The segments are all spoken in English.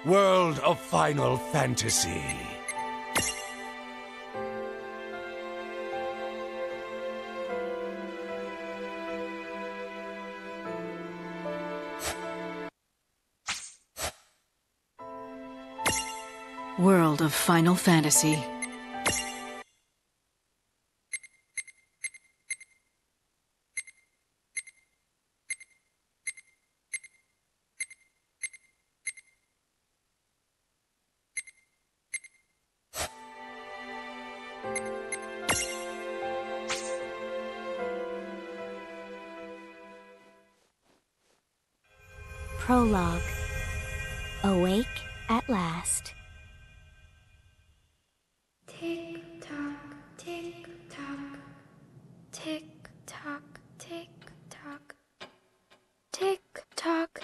World of Final Fantasy. World of Final Fantasy. Prologue. Awake at last. Tick tock, tick tock, tick tock, tick tock, tick tock.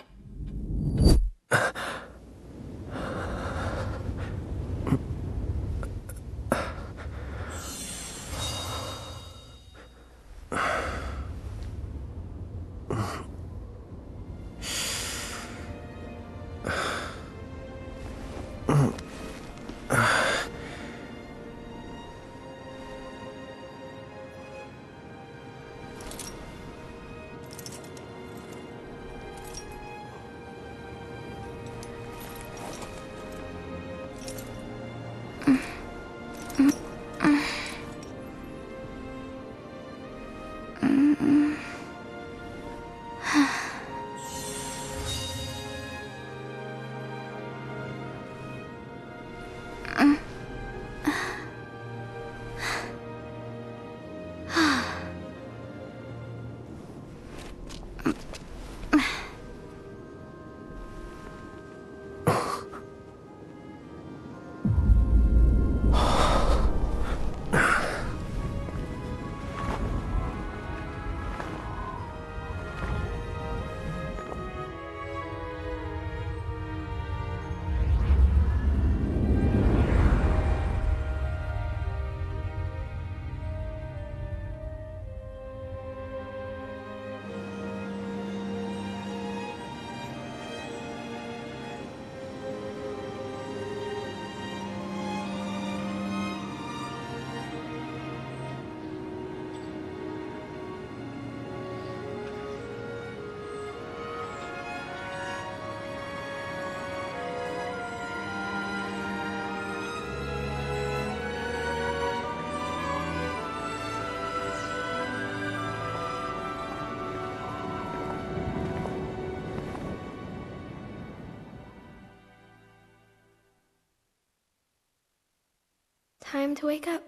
Time to wake up.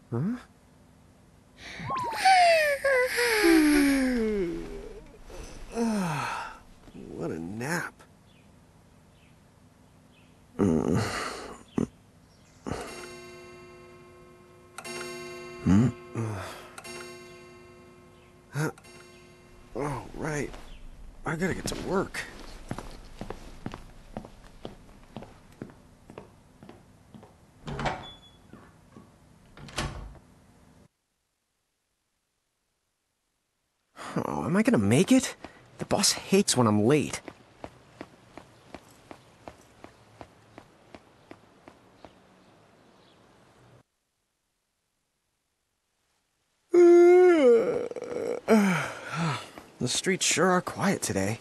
Huh? What a nap. Oh, right. I gotta get to work. Oh, am I gonna make it? The boss hates when I'm late. The streets sure are quiet today.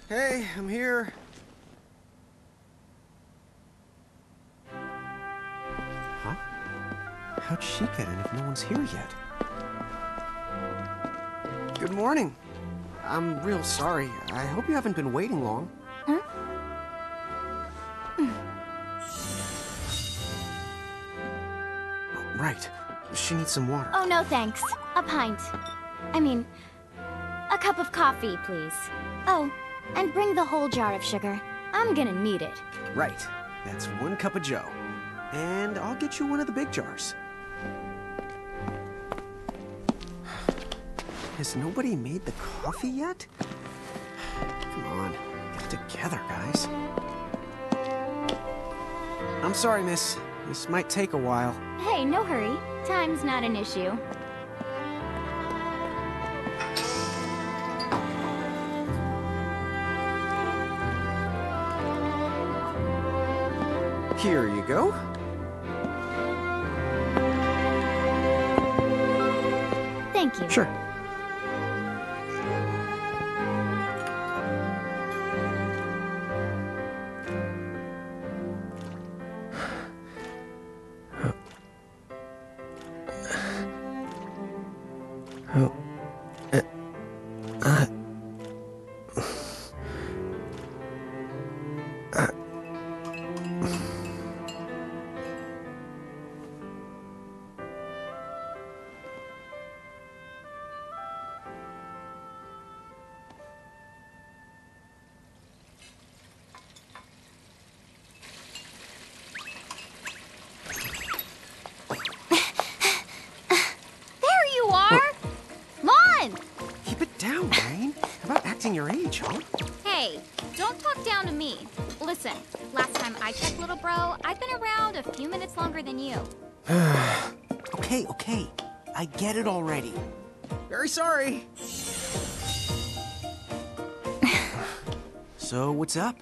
Hey, I'm here. Huh? How'd she get in if no one's here yet? Good morning. I'm real sorry. I hope you haven't been waiting long. Huh? Right. She needs some water. Oh, no thanks. A pint. I mean, A cup of coffee, please. Oh, and bring the whole jar of sugar. I'm gonna need it. Right. That's 1 cup of joe. And I'll get you one of the big jars. Has nobody made the coffee yet? Come on, get it together, guys. I'm sorry, miss. This might take a while. Hey, no hurry. Time's not an issue. Here you go. Thank you. Sure. Your age, huh? Hey, don't talk down to me. Listen, last time I checked, little bro, I've been around a few minutes longer than you. Okay. I get it already. Very sorry. So, what's up?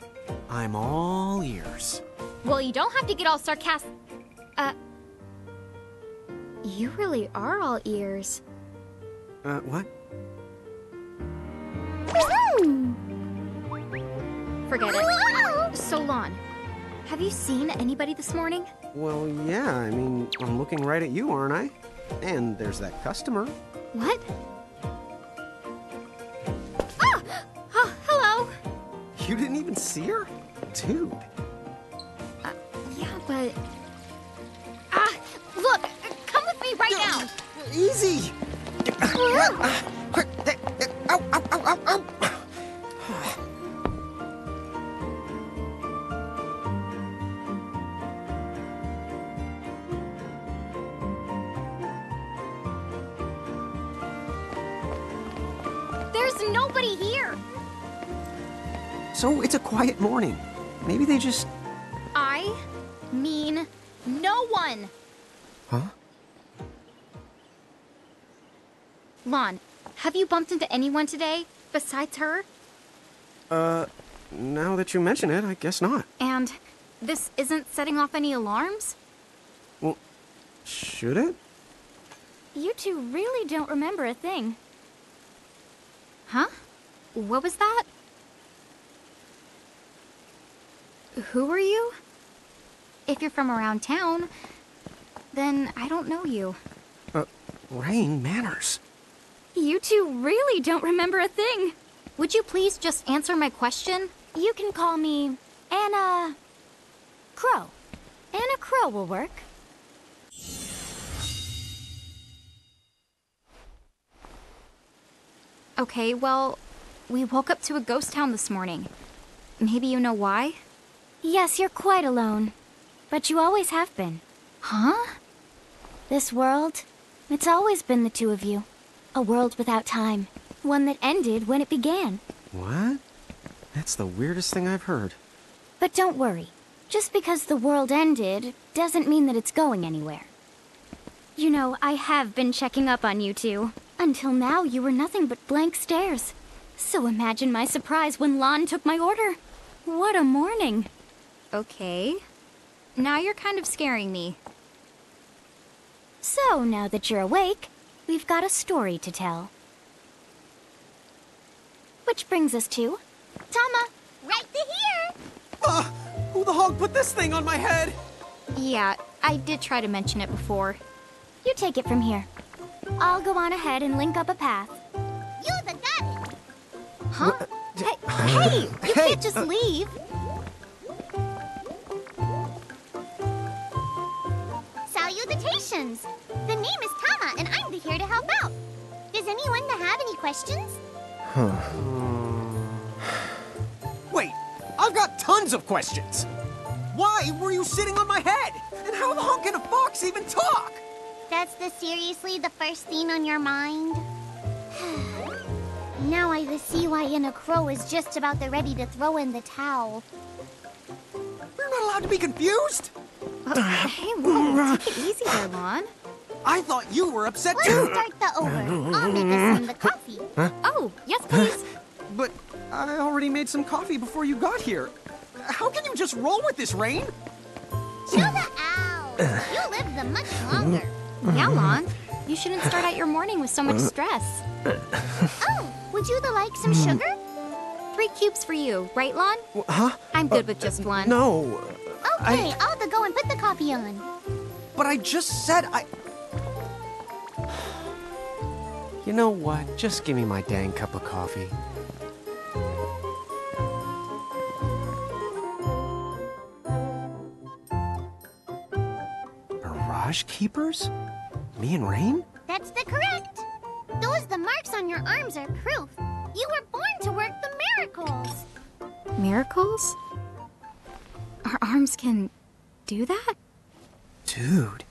I'm all ears. Well, you don't have to get all sarcastic. You really are all ears. What? Forget it. So, Lon, have you seen anybody this morning? Well, yeah, I mean, I'm looking right at you, aren't I? And there's that customer. What? Ah! Oh, hello. You didn't even see her? Dude. Yeah, but... look! Come with me right now! Easy! Ow, ow, ow, ow! There's nobody here! So it's a quiet morning. Maybe they just... I mean no one! Huh? Lon, have you bumped into anyone today besides her? Now that you mention it, I guess not. And this isn't setting off any alarms? Well, should it? You two really don't remember a thing. Huh? What was that? Who are you? If you're from around town, then I don't know you. Rain, manners. You two really don't remember a thing. Would you please just answer my question? You can call me Anna Crow. Anna Crow will work. Okay, well, we woke up to a ghost town this morning. Maybe you know why? Yes, you're quite alone. But you always have been. Huh? This world, it's always been the two of you. A world without time. One that ended when it began. What? That's the weirdest thing I've heard. But don't worry. Just because the world ended doesn't mean that it's going anywhere. You know, I have been checking up on you two. Until now, you were nothing but blank stares. So imagine my surprise when Lon took my order. What a morning. Okay. Now you're kind of scaring me. So, now that you're awake, we've got a story to tell. Which brings us to... Tama! Right to here! Who the hog put this thing on my head? Yeah, I did try to mention it before. You take it from here. I'll go on ahead and link up a path. You the got it! Huh? Hey, you can't just leave. Salutations! The name is Tama, and I'm here to help out. Does anyone have any questions? Wait, I've got tons of questions. Why were you sitting on my head? And how long can a fox even talk? That's seriously the first thing on your mind? Now I see why Inna Crow is just about ready to throw in the towel. You're not allowed to be confused. Hey, whoa, take it easy there, Lon. I thought you were upset Let's too. start the over. I'll make us some the coffee. Oh, yes, please. But I already made some coffee before you got here. How can you just roll with this, Rain? Chill the owl. You lived the much longer. Yeah, Lon. You shouldn't start out your morning with so much stress. Oh, would you like some sugar? 3 cubes for you, right, Lon? Huh? I'm good with just one. No. Okay, I'll go and put the coffee on. But I just said I... You know what? Just give me my dang cup of coffee. Mirage Keepers? Me and Rain? That's correct. The marks on your arms are proof. You were born to work the miracles. Miracles? Our arms can do that? Dude.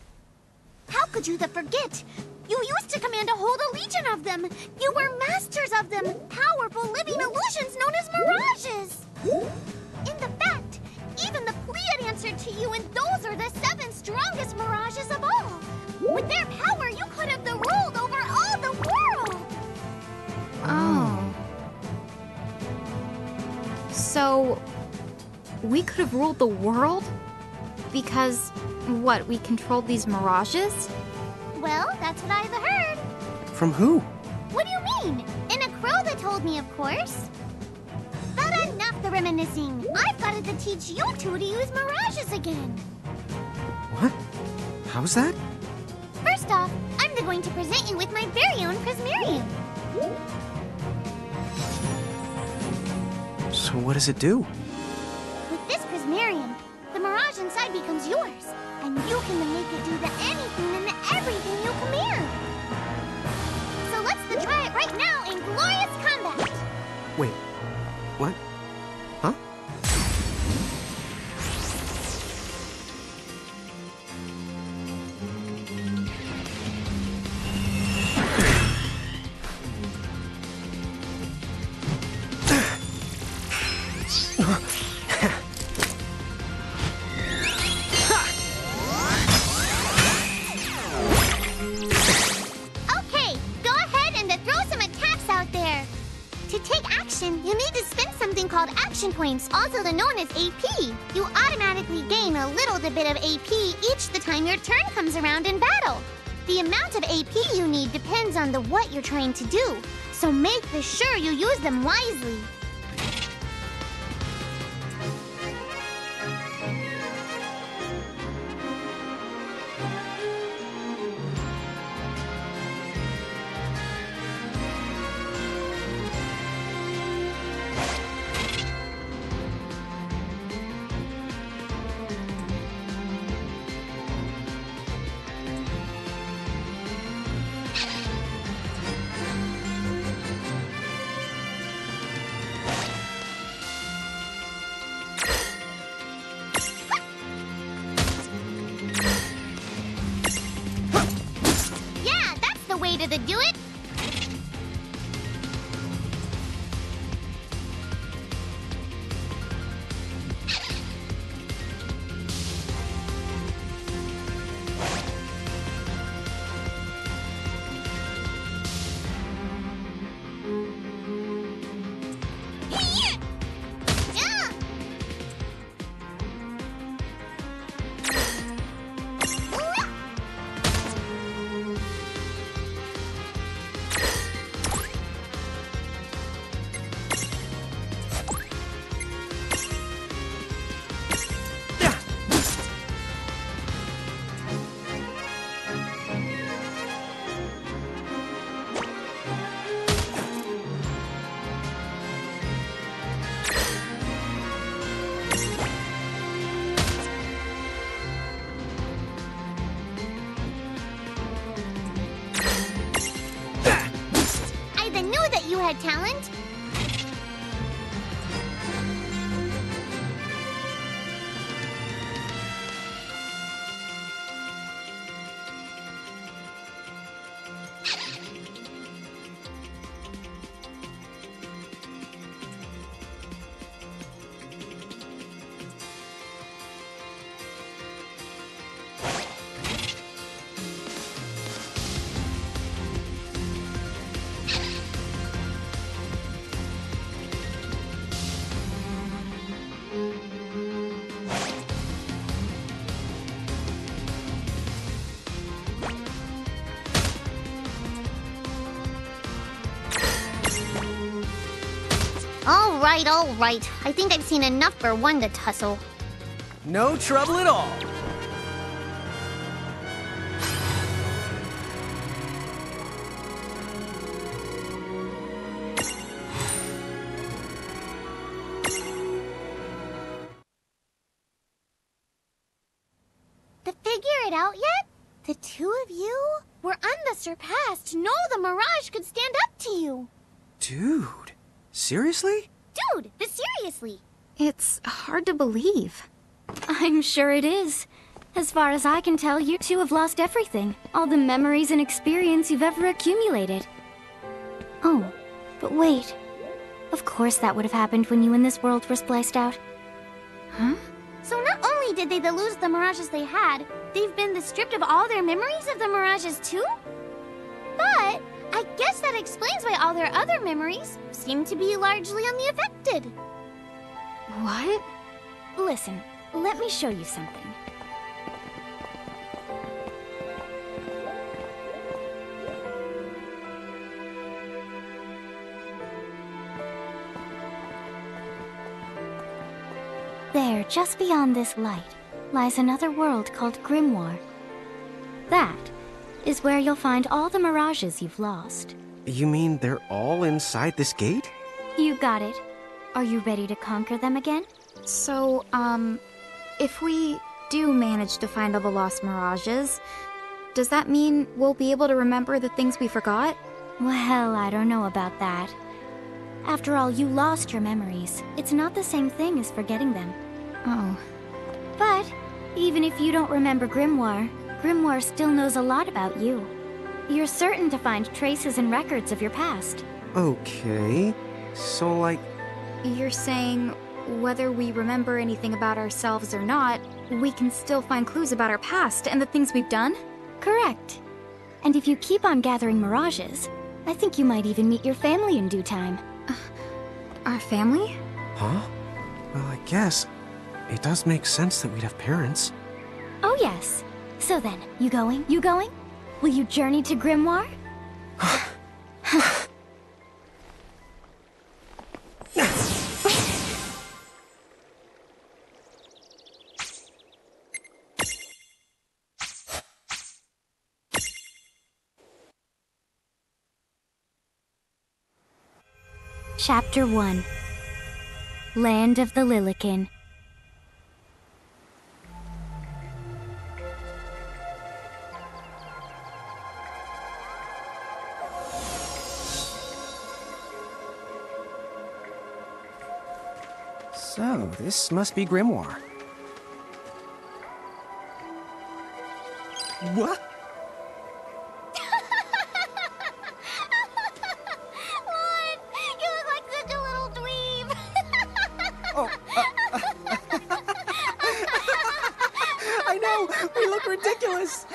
How could you forget? You used to command a whole legion of them. You were masters of them, powerful living illusions known as mirages. In the fact, even the Pleiad answered to you, and those are the 7 strongest mirages of all. With their power, you could have ruled over all the world. Oh. So, we could have ruled the world? Because, what, we controlled these mirages? Well, that's what I've heard. From who? What do you mean? In a crow that told me, of course. But enough the reminiscing. I've got to teach you two to use mirages again. What? How's that? First off, I'm going to present you with my very own Prismarium. So what does it do? With this Prismarium, the mirage inside becomes yours, and you can make it do anything and everything you command. So let's try it right now in glorious combat. Wait. What? Huh? Okay, go ahead and throw some attacks out there. To take action, you need to spend something called action points, also known as AP. You automatically gain a little bit of AP each the time your turn comes around in battle. The amount of AP you need depends on what you're trying to do, so make sure you use them wisely. To do it. you had talent? All right. I think I've seen enough for one to tussle. No trouble at all. To figure it out yet? The two of you were unsurpassed. No, the Mirage could stand up to you. Dude, seriously? Dude, but seriously. It's hard to believe. I'm sure it is. As far as I can tell, you two have lost everything. All the memories and experience you've ever accumulated. Oh, but wait. Of course that would have happened when you and this world were spliced out. Huh? So not only did they lose the Mirages they had, they've been stripped of all their memories of the Mirages too? But I guess that explains why all their other memories seem to be largely unaffected. What? Listen, let me show you something. There, just beyond this light, lies another world called Grimoire. That is where you'll find all the Mirages you've lost. You mean they're all inside this gate? You got it. Are you ready to conquer them again? So, if we do manage to find all the lost Mirages, does that mean we'll be able to remember the things we forgot? Well, I don't know about that. After all, you lost your memories. It's not the same thing as forgetting them. Oh. But even if you don't remember Grimoire, Grimoire still knows a lot about you. You're certain to find traces and records of your past. Okay. So, like... You're saying whether we remember anything about ourselves or not, we can still find clues about our past and the things we've done? Correct. And if you keep on gathering Mirages, I think you might even meet your family in due time. Our family? Huh? Well, I guess it does make sense that we'd have parents. Oh yes. So then, you going? You going? Will you journey to Grimoire? Chapter 1. Land of the Lilikin. So, this must be Grimoire. What? Lon, you look like such a little dweeb. Oh, I know! We look ridiculous!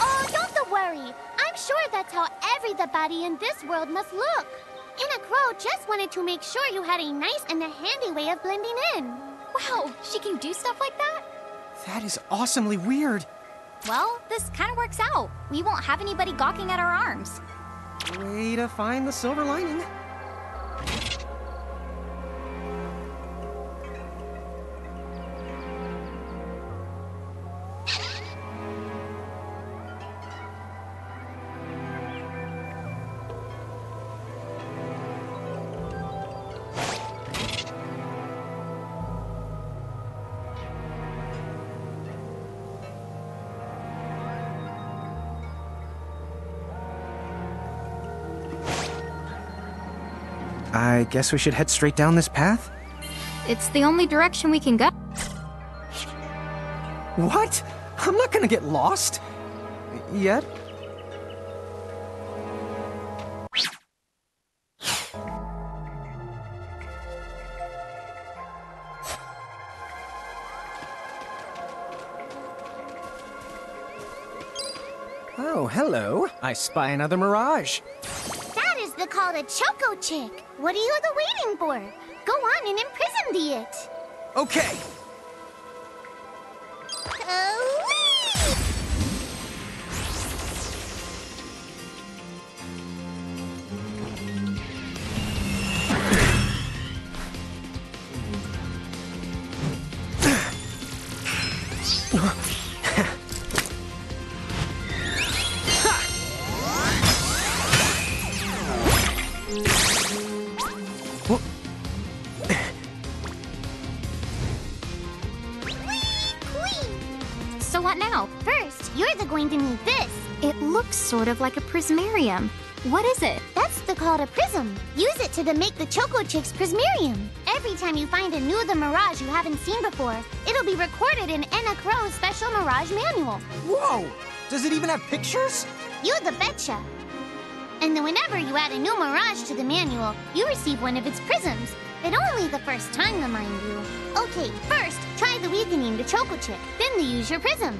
Oh, don't worry. I'm sure that's how everybody in this world must look. Inna Crow just wanted to make sure you had a nice and a handy way of blending in. Wow, she can do stuff like that? That is awesomely weird. Well, this kind of works out. We won't have anybody gawking at our arms. Way to find the silver lining. I guess we should head straight down this path? It's the only direction we can go. What? I'm not gonna get lost. Yet? Oh, hello. I spy another mirage. That is called a Choco Chick. What are you waiting for? Go on and imprison the it. Okay. So what now? First, you're going to need this. It looks sort of like a prismarium. What is it? That's called a prism. Use it to make the Choco Chick's prismarium. Every time you find a new The Mirage you haven't seen before, it'll be recorded in Enna Crow's special Mirage manual. Whoa! Does it even have pictures? You the betcha. And then whenever you add a new Mirage to the manual, you receive one of its prisms. But only the first time, mind you. Okay, first, try the weakening the Choco Chick, then use your prism.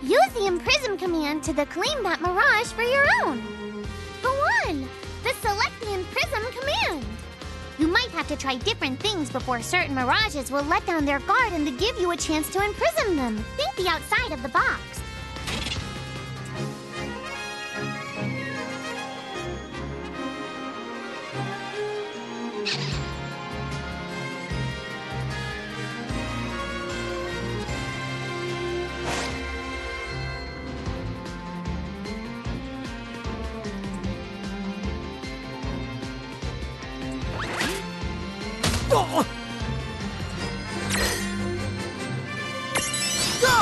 Use the Imprism command to claim that Mirage for your own. Go on! Select the Imprism command. You might have to try different things before certain Mirages will let down their guard and give you a chance to imprison them. Think the outside of the box. Oh! Go!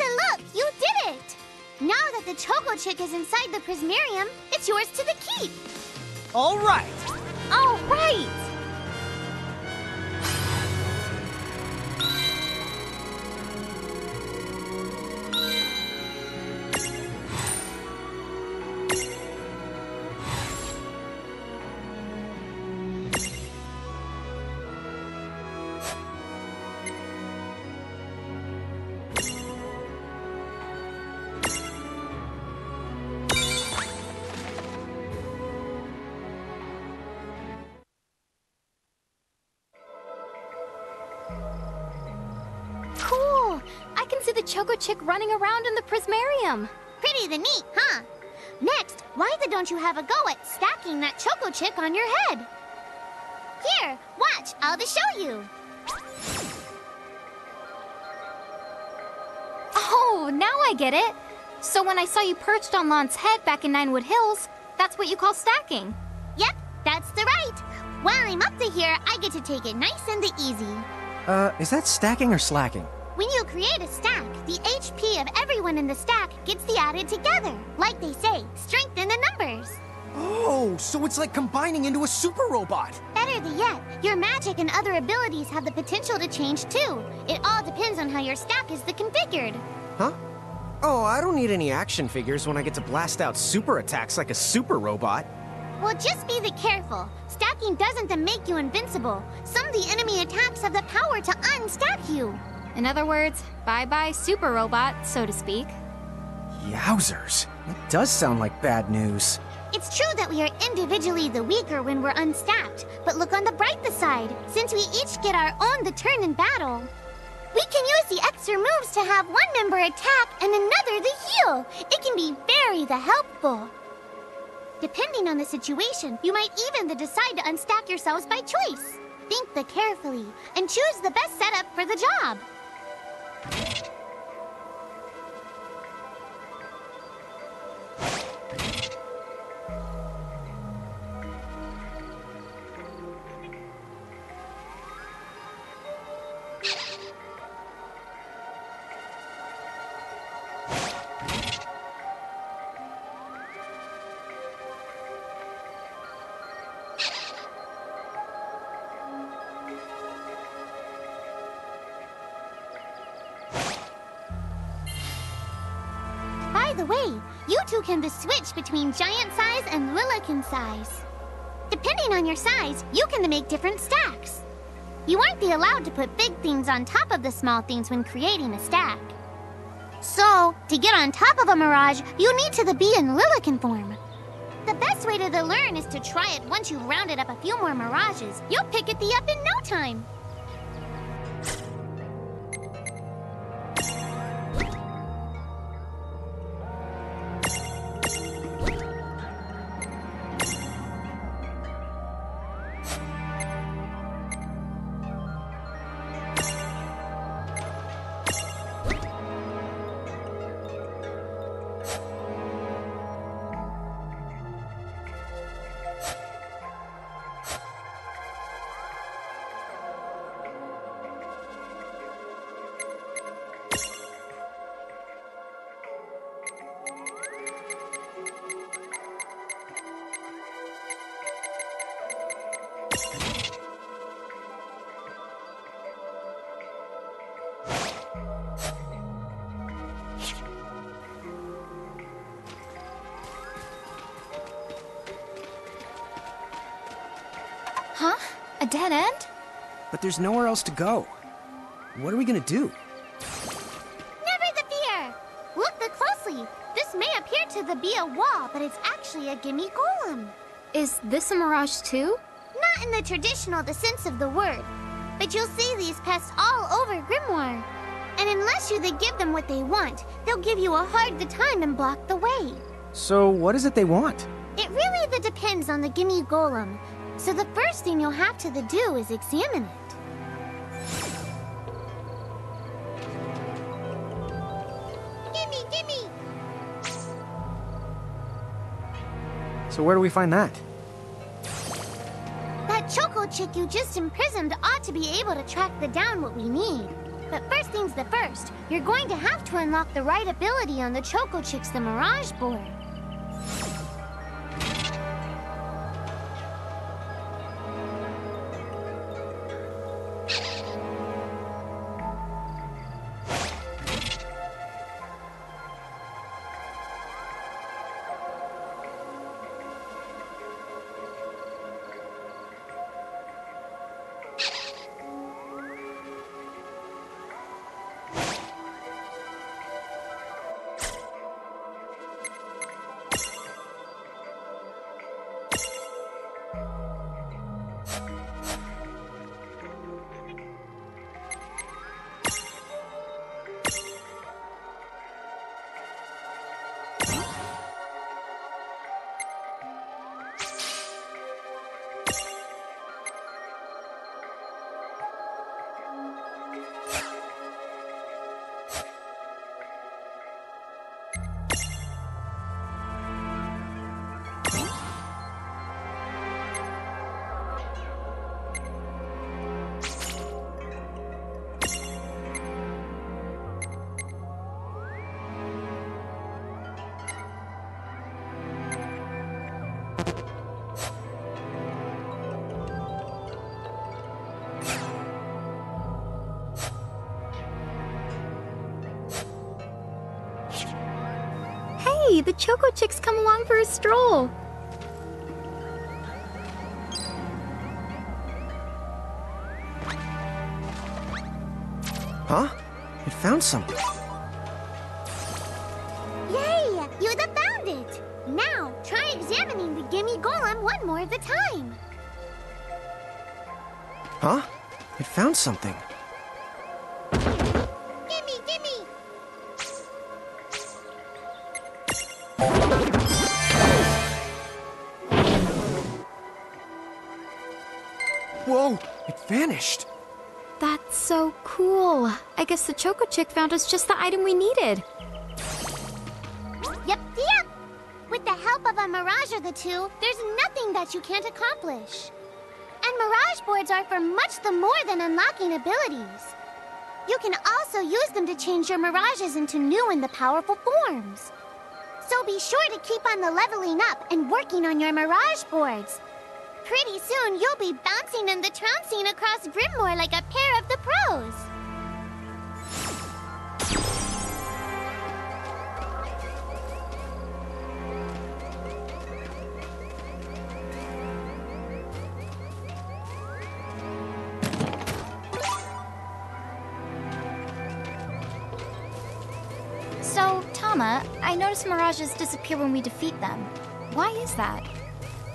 Look! You did it! Now that the Choco Chick is inside the Prismarium, it's yours to the keep. All right! All right! Cool! I can see the Choco Chick running around in the Prismarium. Pretty neat, huh? Next, why don't you have a go at stacking that Choco Chick on your head? Here, watch, I'll just show you. Oh, now I get it. So when I saw you perched on Lance's head back in Ninewood Hills, that's what you call stacking. Yep, that's the right. While I'm up to here, I get to take it nice and easy. Is that stacking or slacking? When you create a stack, the HP of everyone in the stack gets added together. Like they say, strengthen the numbers. Oh, so it's like combining into a super robot. Better yet, your magic and other abilities have the potential to change too. It all depends on how your stack is configured. Huh? Oh, I don't need any action figures when I get to blast out super attacks like a super robot. Well, just be careful. Stacking doesn't make you invincible. Some of the enemy attacks have the power to unstack you. In other words, bye-bye super robot, so to speak. Yowzers. That does sound like bad news. It's true that we are individually the weaker when we're unstacked, but look on the brighter side. Since we each get our own turn in battle, we can use the extra moves to have one member attack and another the heal. It can be very helpful. Depending on the situation, you might even decide to unstack yourselves by choice. Think carefully and choose the best setup for the job. By the way, you two can switch between giant size and Lillican size. Depending on your size, you can make different stacks. You aren't allowed to put big things on top of the small things when creating a stack. So, to get on top of a Mirage, you need to be in Lillican form. The best way to learn is to try it once you've rounded up a few more Mirages. You'll pick it up in no time. Huh? A dead end? But there's nowhere else to go. What are we gonna do? Never the fear! Look closely. This may appear to be a wall, but it's actually a gimme golem. Is this a Mirage too? Not in the traditional sense of the word, but you'll see these pests all over Grimoire. And unless you give them what they want, they'll give you a hard time and block the way. So what is it they want? It really depends on the gimme golem. So the first thing you'll have to do is examine it. Gimme! So where do we find that? That Choco Chick you just imprisoned ought to be able to track down what we need. But first things first, you're going to have to unlock the right ability on the Choco Chick's Mirage board. Hey, the Choco Chick's come along for a stroll. Huh? It found something. Yay! You found it! Now, try examining the Gimme Golem one more of the time. Huh? It found something. Gimme, gimme! Whoa! It vanished! That's so cool. I guess the Choco Chick found us just the item we needed. Yep. With the help of a Mirage or the two, there's nothing that you can't accomplish. And Mirage boards are for much the more than unlocking abilities. You can also use them to change your Mirages into new and the powerful forms. So be sure to keep on the leveling up and working on your Mirage boards. Pretty soon, you'll be bouncing and the trouncing across Brimmore like a pair of the pros. So, Tama, I noticed Mirages disappear when we defeat them. Why is that?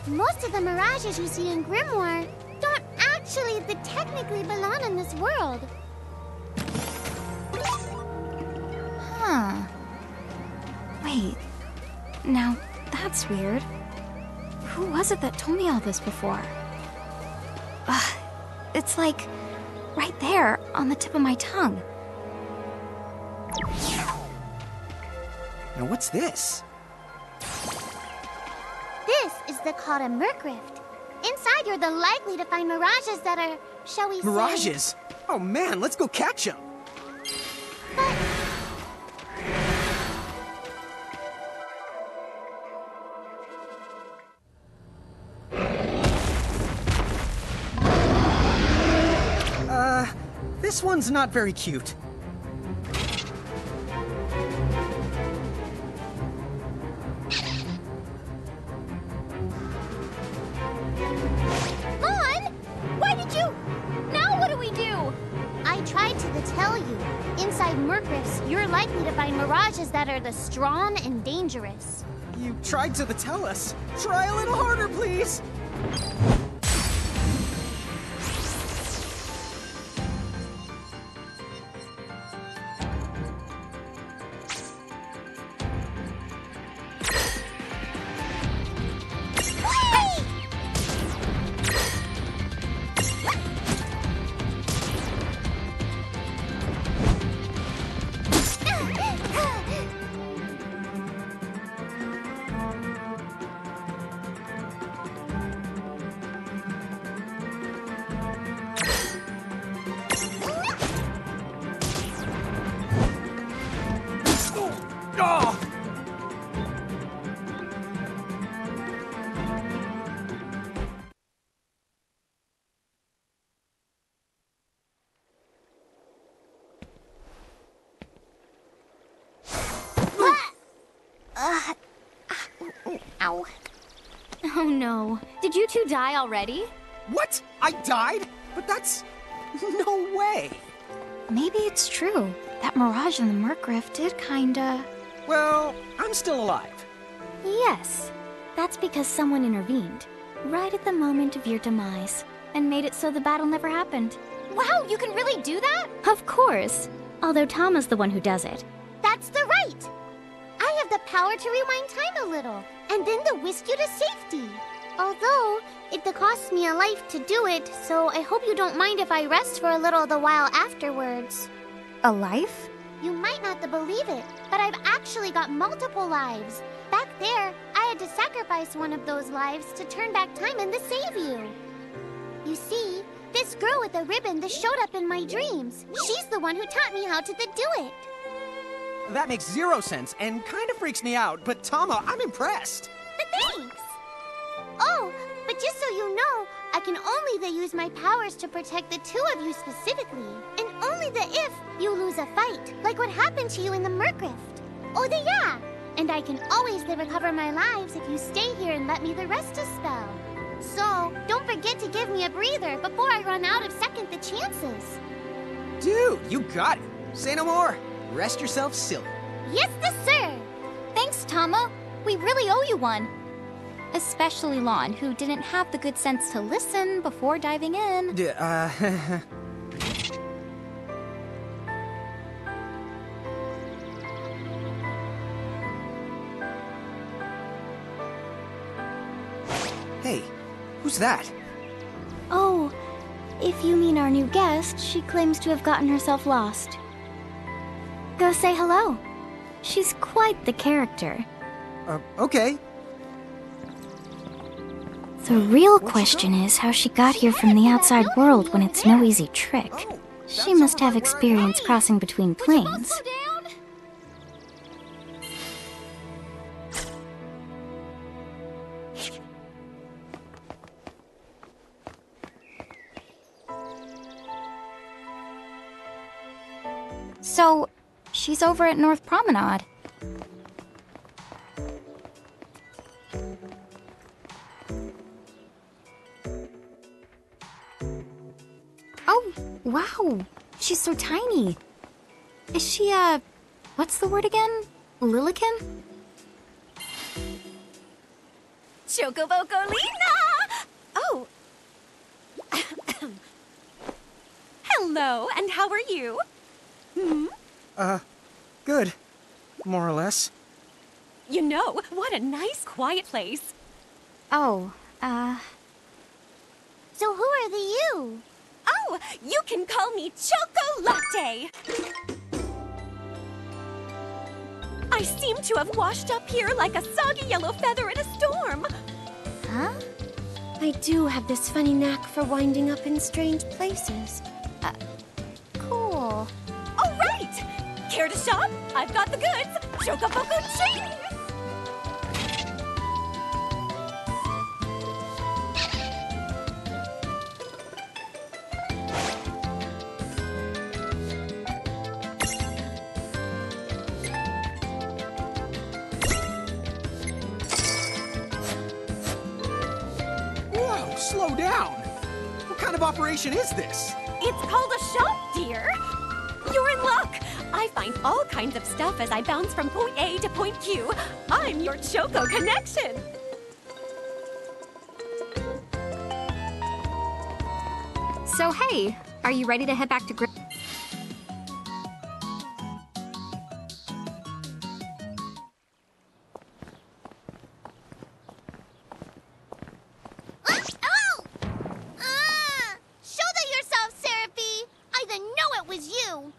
Most of the Mirages you see in Grimoire don't actually technically belong in this world. Huh. Wait. Now, that's weird. Who was it that told me all this before? It's like right there on the tip of my tongue. Now what's this? This is called a Murkrift. Inside, you're the likely to find Mirages that are, shall we say... Mirages? Oh man, let's go catch them! This one's not very cute. Mon! Why did you... Now what do we do? I tried to tell you. Inside Murkrifts, you're likely to find Mirages that are the strong and dangerous. You tried to tell us. Try a little harder, please! Ow. Oh no. Did you two die already? What? I died? But that's... no way! Maybe it's true. That Mirage in the Murkrift did kinda... Well, I'm still alive. Yes. That's because someone intervened. Right at the moment of your demise. And made it so the battle never happened. Wow, you can really do that? Of course. Although Tama's the one who does it. That's the right! I have the power to rewind time a little, and then to whisk you to safety. Although, it costs me a life to do it, so I hope you don't mind if I rest for a little the while afterwards. A life? You might not believe it, but I've actually got multiple lives. Back there, I had to sacrifice one of those lives to turn back time and to save you. You see, this girl with the ribbon that showed up in my dreams, she's the one who taught me how to do it. That makes zero sense and kind of freaks me out, but Tama, I'm impressed. Thanks! Oh, but just so you know, I can only use my powers to protect the two of you specifically. And only if you lose a fight, like what happened to you in the Murkrift. Oh, yeah! And I can always recover my lives if you stay here and let me rest a spell. So, don't forget to give me a breather before I run out of second the chances. Dude, you got it. Say no more. Rest yourself silly. Yes, sir. Thanks, Tama. We really owe you one. Especially Lon, who didn't have the good sense to listen before diving in. Hey, who's that? Oh, if you mean our new guest, she claims to have gotten herself lost. Go say hello. She's quite the character. Okay. The real question is how she got here from the outside world when it's no easy trick. She must have experience crossing between planes. So, she's over at North Promenade. Oh, wow! She's so tiny. Is she, what's the word again? Lilican? Chocobocolina! Oh! Hello, and how are you? Good. More or less. You know, what a nice, quiet place. Oh, So who are the you? Oh, you can call me Choco Latte. I seem to have washed up here like a soggy yellow feather in a storm. huh? I do have this funny knack for winding up in strange places. Cool. All right! Care to shop? I've got the goods. Chocoboco Ching! Whoa, slow down. What kind of operation is this? It's called a shop, dear. You're in luck. I find all kinds of stuff as I bounce from point A to point Q. I'm your Choco connection. So hey, are you ready to head back to Grim? Oh! Shoulder yourself, Seraphie. I didn't know it was you.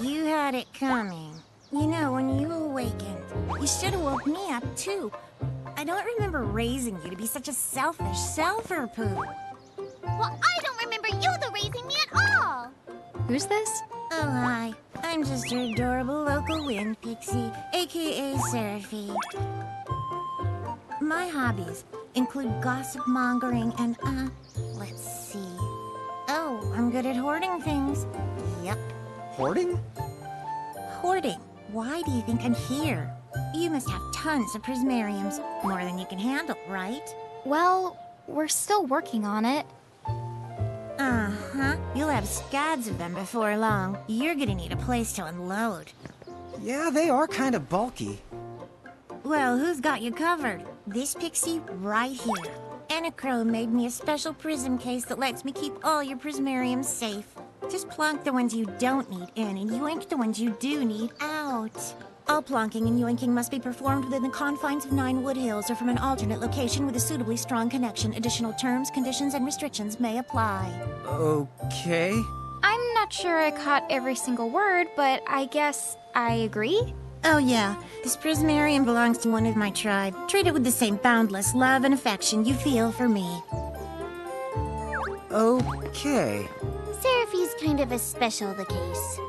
You had it coming. You know, when you awakened, you should have woke me up, too. I don't remember raising you to be such a selfish selfer-poo. Well, I don't remember you raising me at all. Who's this? Oh, hi. I'm just your adorable local wind pixie, aka Seraphie. My hobbies include gossip mongering and, let's see. Oh, I'm good at hoarding things. Yep, Hoarding? hoarding. Why do you think I'm here? You must have tons of prismariums, more than you can handle, right? Well, we're still working on it. Uh-huh. You'll have scads of them before long. You're gonna need a place to unload. Yeah, they are kind of bulky. Well, who's got you covered? This pixie right here. Enachrome made me a special prism case that lets me keep all your prismariums safe. Just plonk the ones you don't need in and yoink the ones you do need out. All plonking and yoinking must be performed within the confines of 9 Wood Hills or from an alternate location with a suitably strong connection. Additional terms, conditions, and restrictions may apply. Okay. I'm not sure I caught every single word, but I guess I agree. Oh yeah, this prismarium belongs to one of my tribe. Treat it with the same boundless love and affection you feel for me. Okay. Seraphie's kind of a special the case.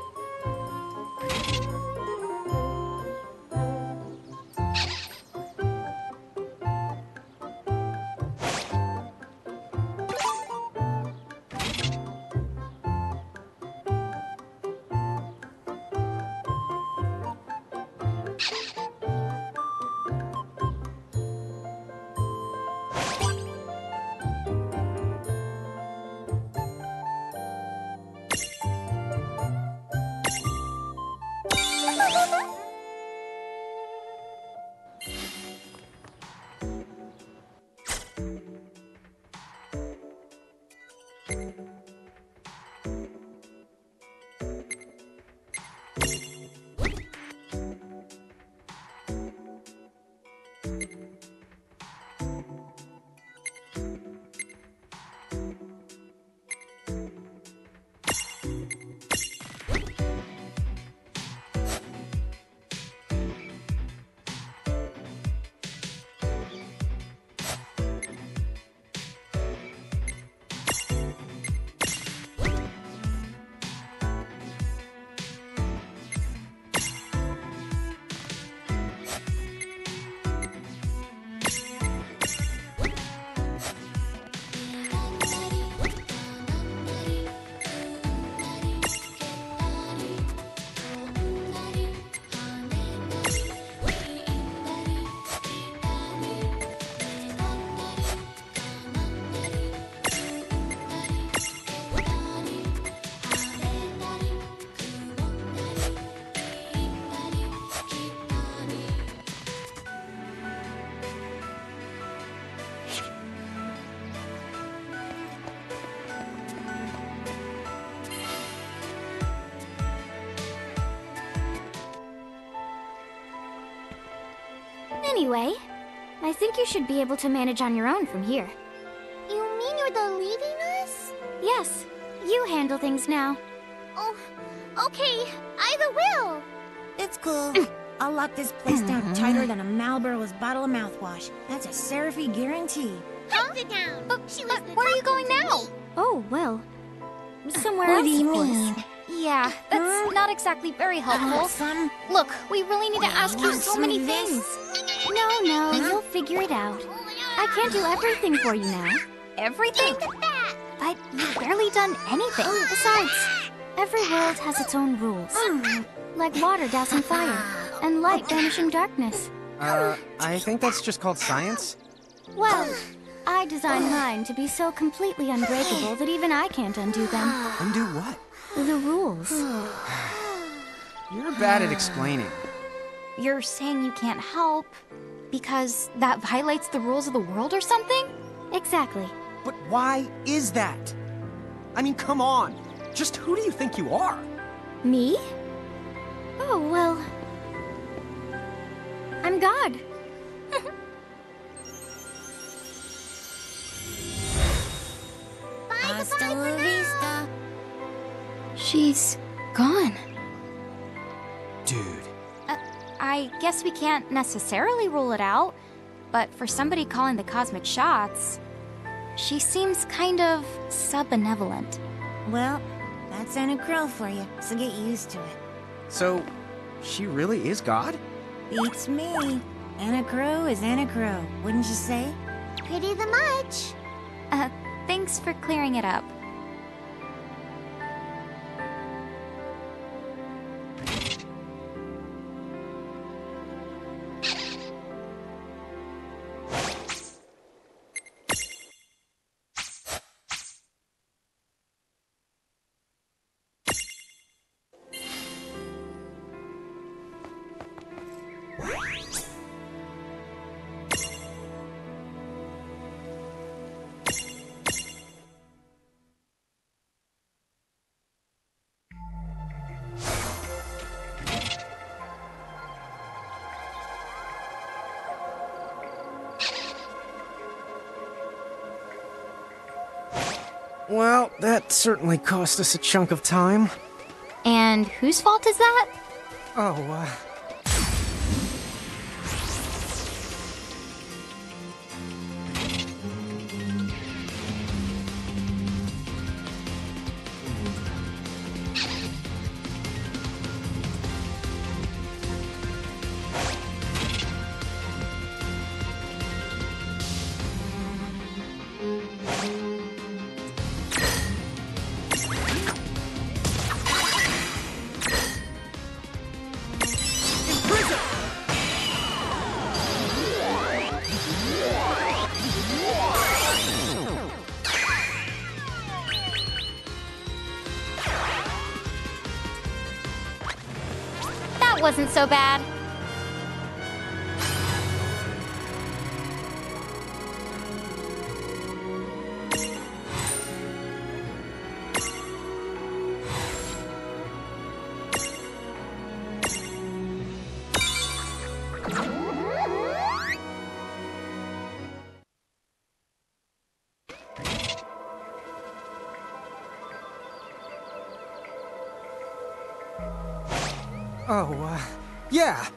Anyway, I think you should be able to manage on your own from here. You mean you're the leaving us? Yes, you handle things now. Oh, okay. Either will. It's cool. I'll lock this place down tighter than a Marlboro's bottle of mouthwash. That's a Seraphy guarantee. Sit down. She was the Where are you going talking to now? me. Oh, well, somewhere What else, do you of course. mean? Yeah, that's not exactly very helpful. Some Look, we really need to ask you so many things. No, you'll figure it out. I can't do everything for you now. Everything? But you've barely done anything. Besides, every world has its own rules. Like water dousing fire, and light banishing darkness. I think that's just called science. Well, I designed mine to be so completely unbreakable that even I can't undo them. Undo what? The rules. You're bad at explaining. You're saying you can't help because that violates the rules of the world or something? Exactly. But why is that? I mean, come on. Just who do you think you are? Me? Oh, well... I'm God. hasta la vista. She's gone. Dude. I guess we can't necessarily rule it out, but for somebody calling the cosmic shots, she seems kind of sub-benevolent. Well, that's Anna Crow for you, so get used to it. So, she really is God? Beats me. Anna Crow is Anna Crow, wouldn't you say? Pretty the much. Thanks for clearing it up. Well, that certainly cost us a chunk of time. And whose fault is that? Oh, That wasn't so bad. yeah.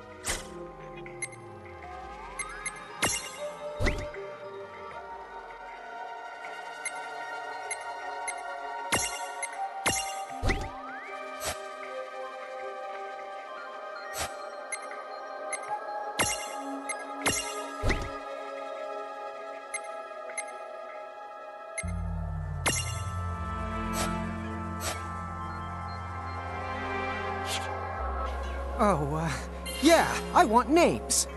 Yeah, I want names.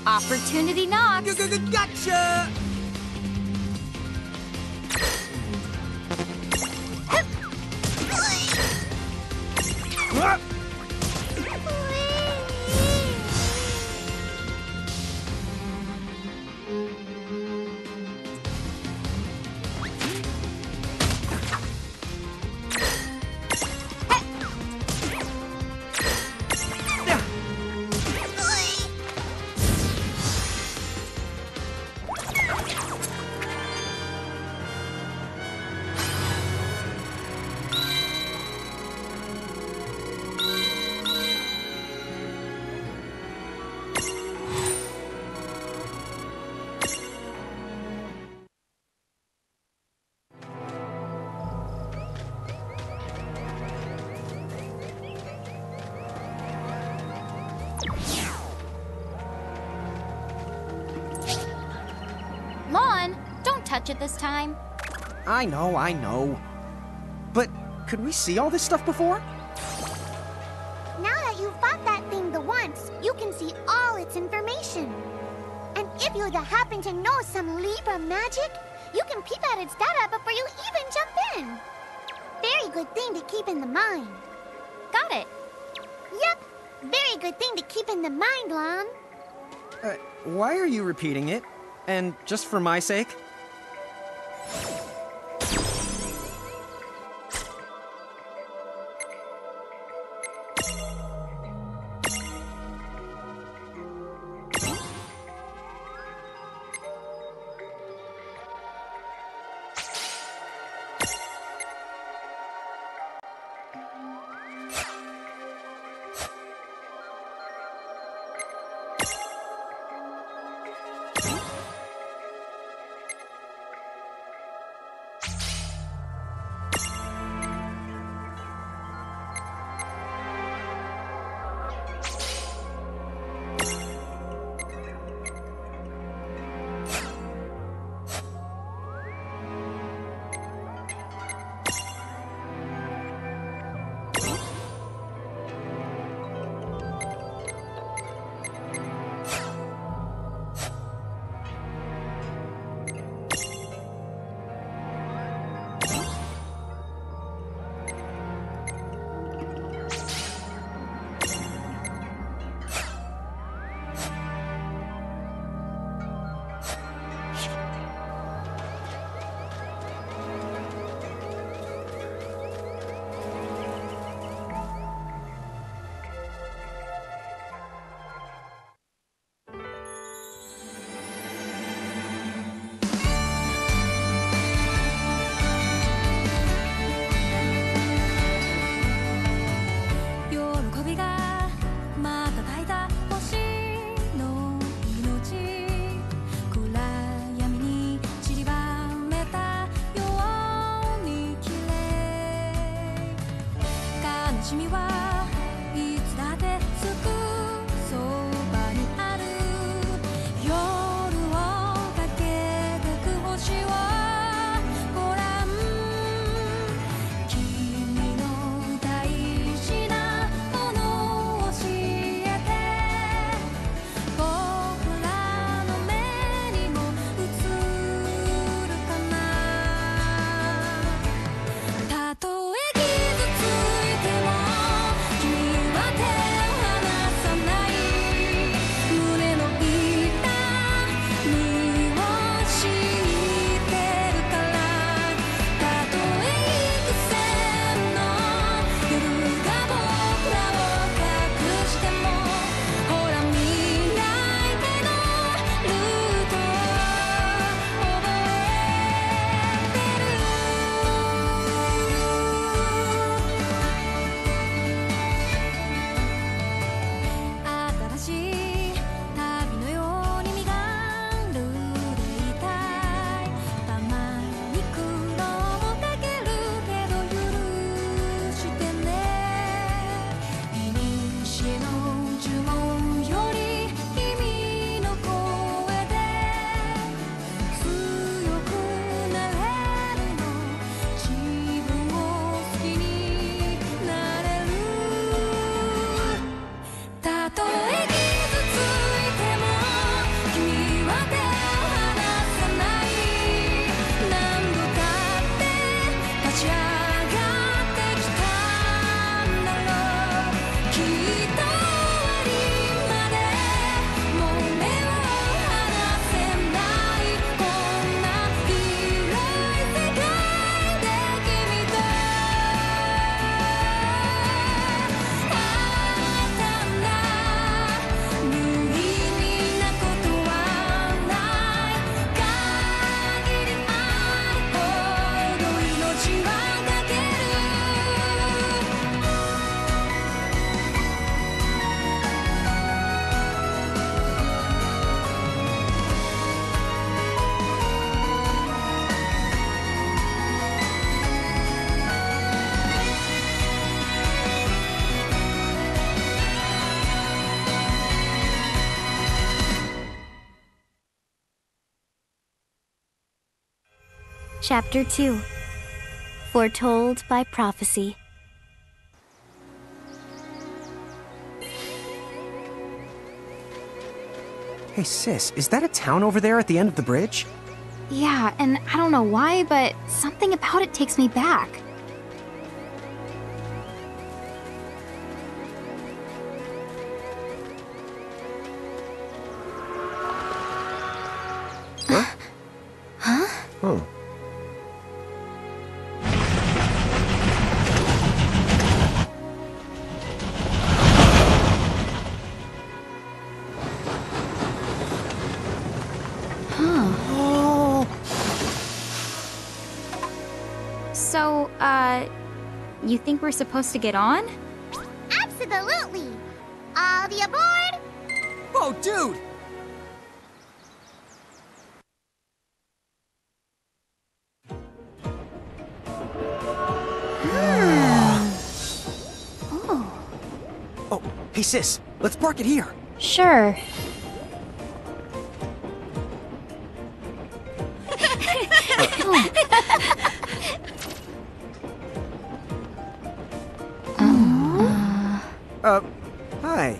Opportunity knocks. Gotcha! touch it this time. I know. But could we see all this stuff before? Now that you've fought that thing the once, you can see all its information. And if you happen to know some Libra magic, you can peep at its data before you even jump in. Very good thing to keep in the mind. Got it. Yep, very good thing to keep in the mind, Lon. Why are you repeating it? And just for my sake? Chapter 2. Foretold by Prophecy. Hey, sis, is that a town over there at the end of the bridge? Yeah, and I don't know why, but something about it takes me back. So, you think we're supposed to get on? Absolutely! All the aboard! Whoa, dude! Oh, hey sis, let's park it here. Sure. Hi.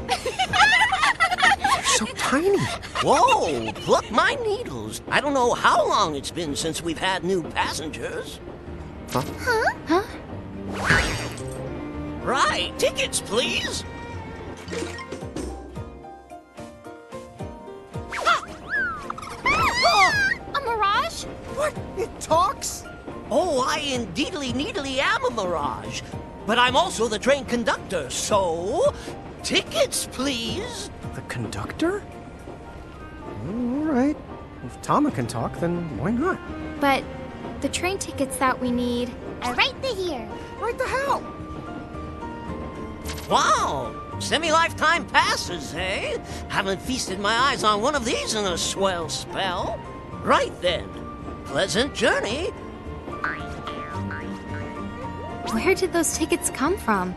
You're so tiny. Whoa, pluck my needles. I don't know how long it's been since we've had new passengers. Huh? Right, tickets, please. A mirage? What? It talks? Oh, I indeedly needly am a mirage. But I'm also the train conductor, so... tickets, please. The conductor? All right. If Tama can talk, then why not? But the train tickets that we need... Right the here. Right the hell? Wow, semi-lifetime passes, eh? Haven't feasted my eyes on one of these in a swell spell. Right then, pleasant journey. Where did those tickets come from?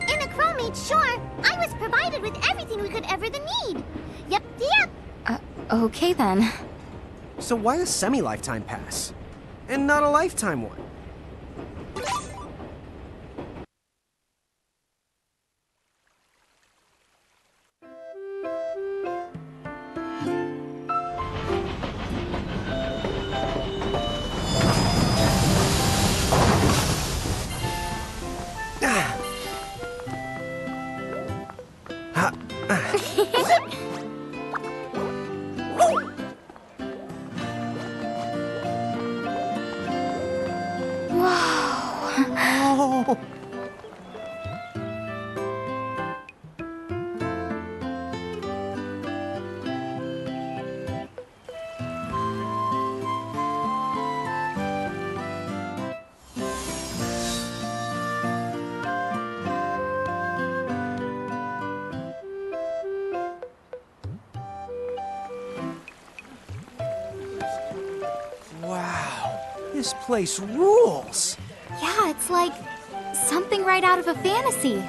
In a crow made sure I was provided with everything we could ever need. Yep. Okay then. So why a semi-lifetime pass? And not a lifetime one? Oh. Wow, this place rules. Yeah, it's like something right out of a fantasy.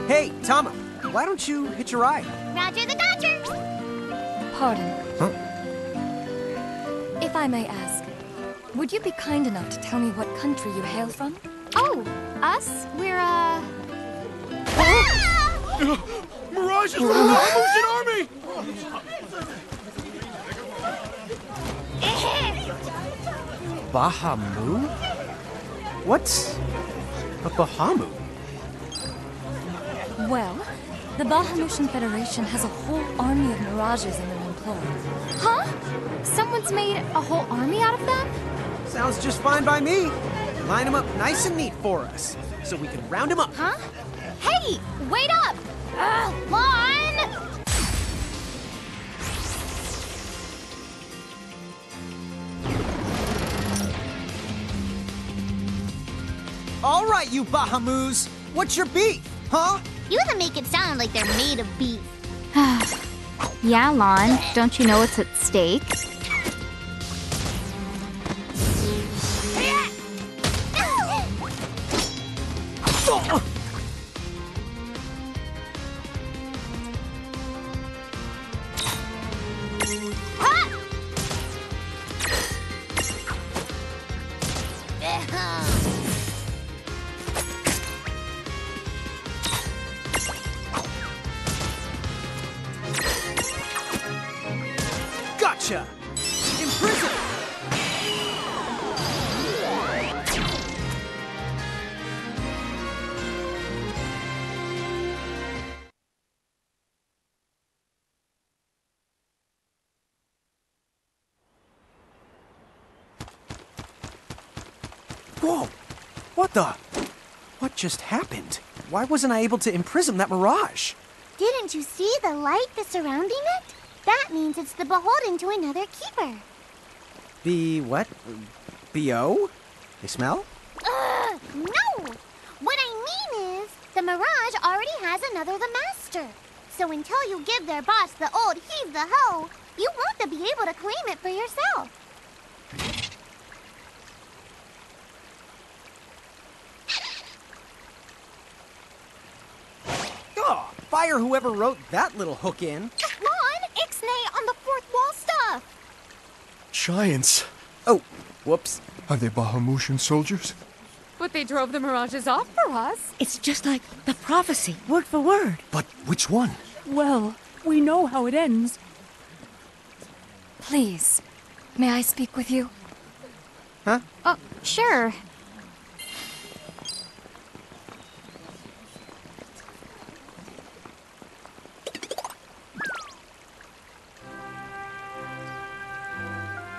Hey, Tama, why don't you hitch a ride? Roger the Dodger. Pardon. Huh? If I may ask, would you be kind enough to tell me what country you hail from? Oh, us? We're, Mirage is from the Bahamutian army! Bahamut? What's a Bahamut? Well, the Bahamutian Federation has a whole army of mirages in their employ. Huh? Someone's made a whole army out of them? Sounds just fine by me. Line them up nice and neat for us, so we can round them up. Huh? Hey, wait up! Lon! All right, you Bahamus. What's your beef, huh? You even make it sound like they're made of beef. Yeah, Lon. Don't you know what's at stake? Gotcha! Imprison! Whoa! What the? What just happened? Why wasn't I able to imprison that mirage? Didn't you see the light that's surrounding it? That means it's the beholden to another keeper. The what? B.O.? They smell? No! What I mean is, the mirage already has another the master. So until you give their boss the old heave-the-ho, you won't be able to claim it for yourself. Oh, fire whoever wrote that little hook in. Lon, Ixnay on the fourth wall stuff! Giants. Oh, whoops. Are they Bahamutian soldiers? But they drove the mirages off for us. It's just like the prophecy, word for word. But which one? Well, we know how it ends. Please, may I speak with you? Huh? Oh, sure.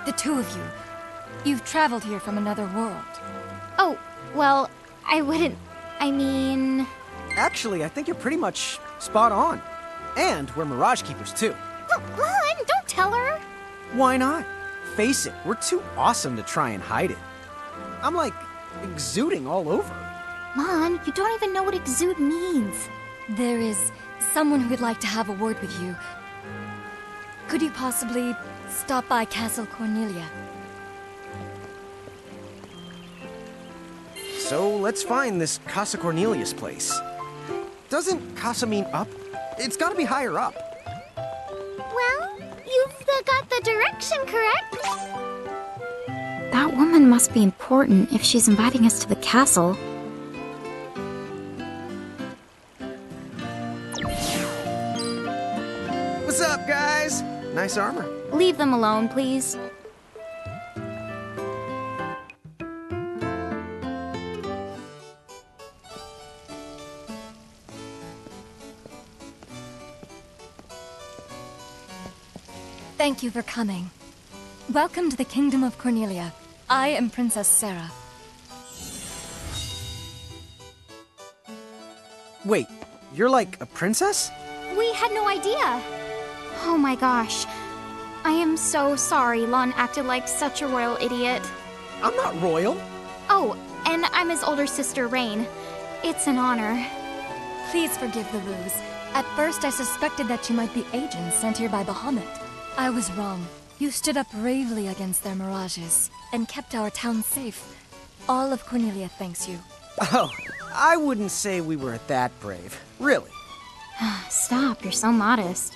The two of you. You've traveled here from another world. Oh, well, I wouldn't... I mean... Actually, I think you're pretty much spot on. And we're Mirage Keepers, too. Lon, don't tell her! Why not? Face it, we're too awesome to try and hide it. I'm like, exuding all over. Lon, you don't even know what exude means. There is someone who would like to have a word with you. Could you possibly stop by Castle Cornelia? So let's find this Casa Cornelius place. Doesn't Casa mean up? It's gotta be higher up. Well, you've got the direction correct. That woman must be important if she's inviting us to the castle. What's up, guys? Nice armor. Leave them alone, please. Thank you for coming. Welcome to the Kingdom of Cornelia. I am Princess Sarah. Wait, you're like a princess? We had no idea. Oh my gosh. I am so sorry Lon acted like such a royal idiot. I'm not royal. Oh, and I'm his older sister, Rain. It's an honor. Please forgive the ruse. At first I suspected that you might be agents sent here by Bahamut. I was wrong. You stood up bravely against their mirages and kept our town safe. All of Cornelia thanks you. Oh, I wouldn't say we were that brave. Really. Stop, you're so modest.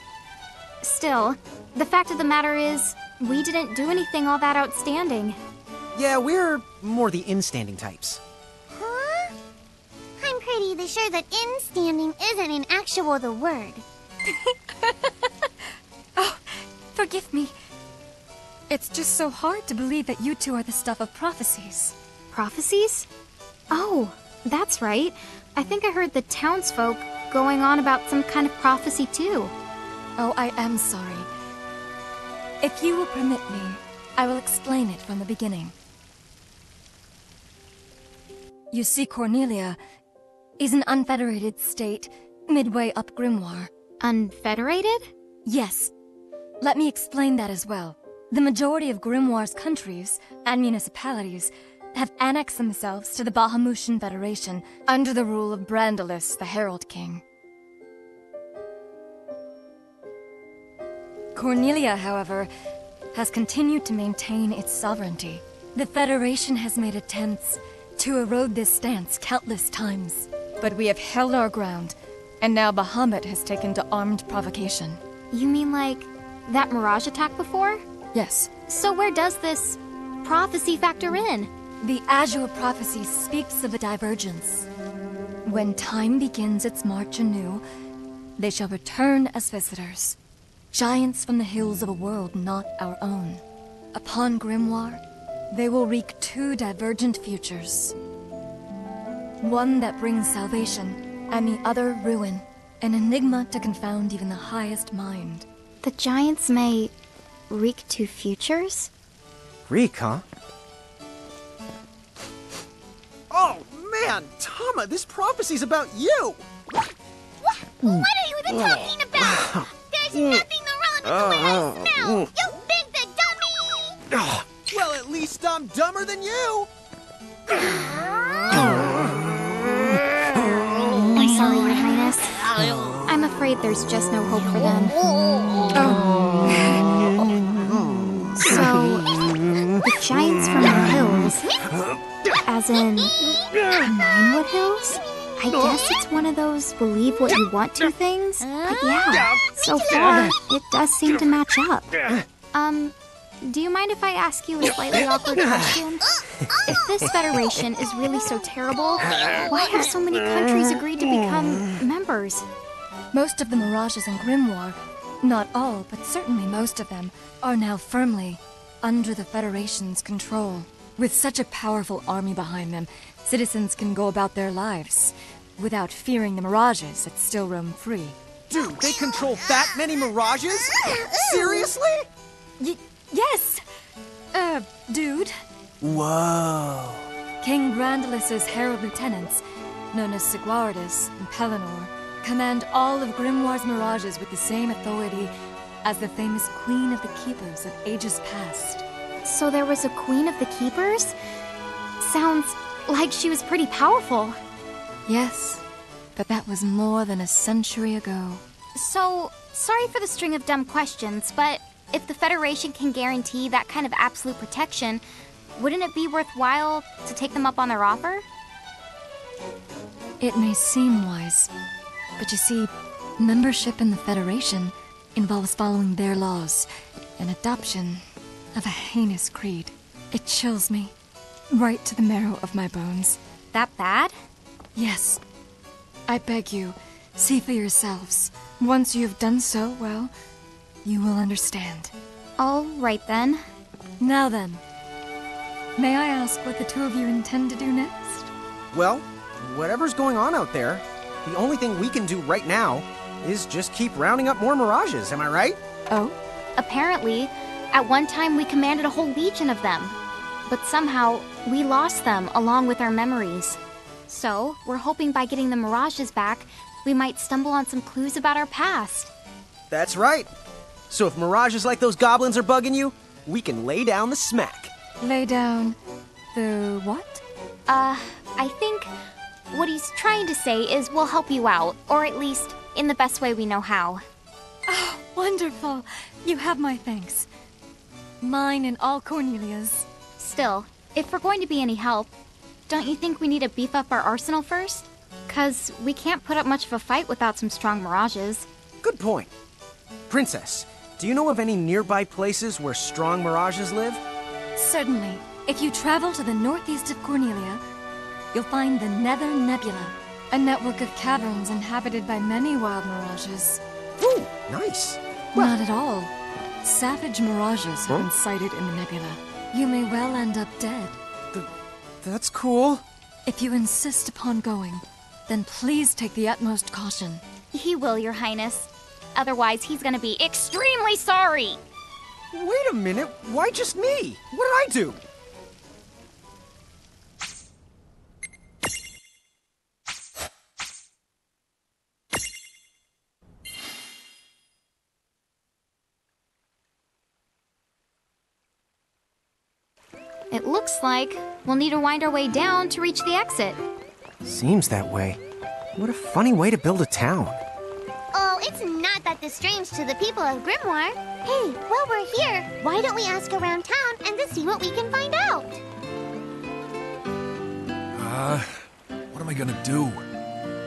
Still, the fact of the matter is, we didn't do anything all that outstanding. Yeah, we're more the in-standing types. Huh? I'm pretty sure that in-standing isn't an actual the word. Oh, forgive me. It's just so hard to believe that you two are the stuff of prophecies. Prophecies? Oh, that's right. I think I heard the townsfolk going on about some kind of prophecy too. Oh, I am sorry. If you will permit me, I will explain it from the beginning. You see, Cornelia is an unfederated state midway up Grimoire. Unfederated? Yes. Let me explain that as well. The majority of Grimoire's countries and municipalities have annexed themselves to the Bahamutian Federation under the rule of Brandalis, the Herald King. Cornelia, however, has continued to maintain its sovereignty. The Federation has made attempts to erode this stance countless times, but we have held our ground, and now Bahamut has taken to armed provocation. You mean like that Mirage attack before? Yes. So where does this prophecy factor in? The Azure Prophecy speaks of a divergence. When time begins its march anew, they shall return as visitors. Giants from the hills of a world not our own. Upon Grimoire, they will wreak two divergent futures. One that brings salvation, and the other ruin. An enigma to confound even the highest mind. The Giants may wreak two futures? Reek, huh? Oh, man! Tama, this prophecy's about you! What are you even talking about? There's nothing wrong with the way I smell! You big the dummy! Well, at least I'm dumber than you! I'm sorry, Your Highness. I'm afraid there's just no hope for them. So, the Giants from the hills, as in Ninewood Hills? I guess it's one of those believe what you want to things. But yeah, so far, it does seem to match up. Do you mind if I ask you a slightly awkward question? If this Federation is really so terrible, why have so many countries agreed to become members? Most of the Mirages in Grimoire, not all, but certainly most of them, are now firmly under the Federation's control. With such a powerful army behind them, citizens can go about their lives without fearing the Mirages that still roam free. Dude, they control that many Mirages? Seriously? Yes! Dude. Whoa. King Brandalis' herald lieutenants, known as Sigwardus and Pelennor, command all of Grimoire's Mirages with the same authority as the famous Queen of the Keepers of ages past. So there was a Queen of the Keepers? Sounds like she was pretty powerful. Yes, but that was more than a century ago. So, sorry for the string of dumb questions, but if the Federation can guarantee that kind of absolute protection, wouldn't it be worthwhile to take them up on their offer? It may seem wise, but you see, membership in the Federation involves following their laws, and adoption of a heinous creed. It chills me, right to the marrow of my bones. That bad? Yes. I beg you, see for yourselves. Once you have done so, well, you will understand. All right then. Now then, may I ask what the two of you intend to do next? Well, whatever's going on out there, the only thing we can do right now is just keep rounding up more Mirages, am I right? Oh? Apparently, at one time we commanded a whole legion of them. But somehow, we lost them along with our memories. So, we're hoping by getting the Mirages back, we might stumble on some clues about our past. That's right. So if Mirages like those goblins are bugging you, we can lay down the smack. Lay down the what? I think what he's trying to say is we'll help you out, or at least in the best way we know how. Oh, wonderful. You have my thanks. Mine and all Cornelia's. Still, if we're going to be any help, don't you think we need to beef up our arsenal first? 'Cause we can't put up much of a fight without some strong Mirages. Good point. Princess, do you know of any nearby places where strong Mirages live? Certainly. If you travel to the northeast of Cornelia, you'll find the Nether Nebula, a network of caverns inhabited by many wild Mirages. Ooh, nice. Not at all. Savage Mirages have been sighted in the nebula. You may well end up dead. That's cool. If you insist upon going, then please take the utmost caution. He will, Your Highness. Otherwise, he's gonna be extremely sorry! Wait a minute, why just me? What did I do? It looks like we'll need to wind our way down to reach the exit. Seems that way. What a funny way to build a town. Oh, it's not that strange to the people of Grimoire. Hey, while we're here, why don't we ask around town and to see what we can find out? What am I gonna do?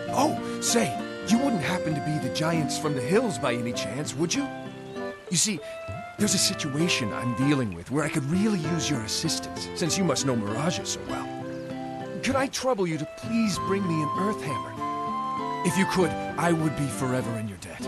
Oh, say, you wouldn't happen to be the Giants from the hills by any chance, would you? You see, there's a situation I'm dealing with where I could really use your assistance, since you must know Mirages so well. Could I trouble you to please bring me an Earth Hammer? If you could, I would be forever in your debt.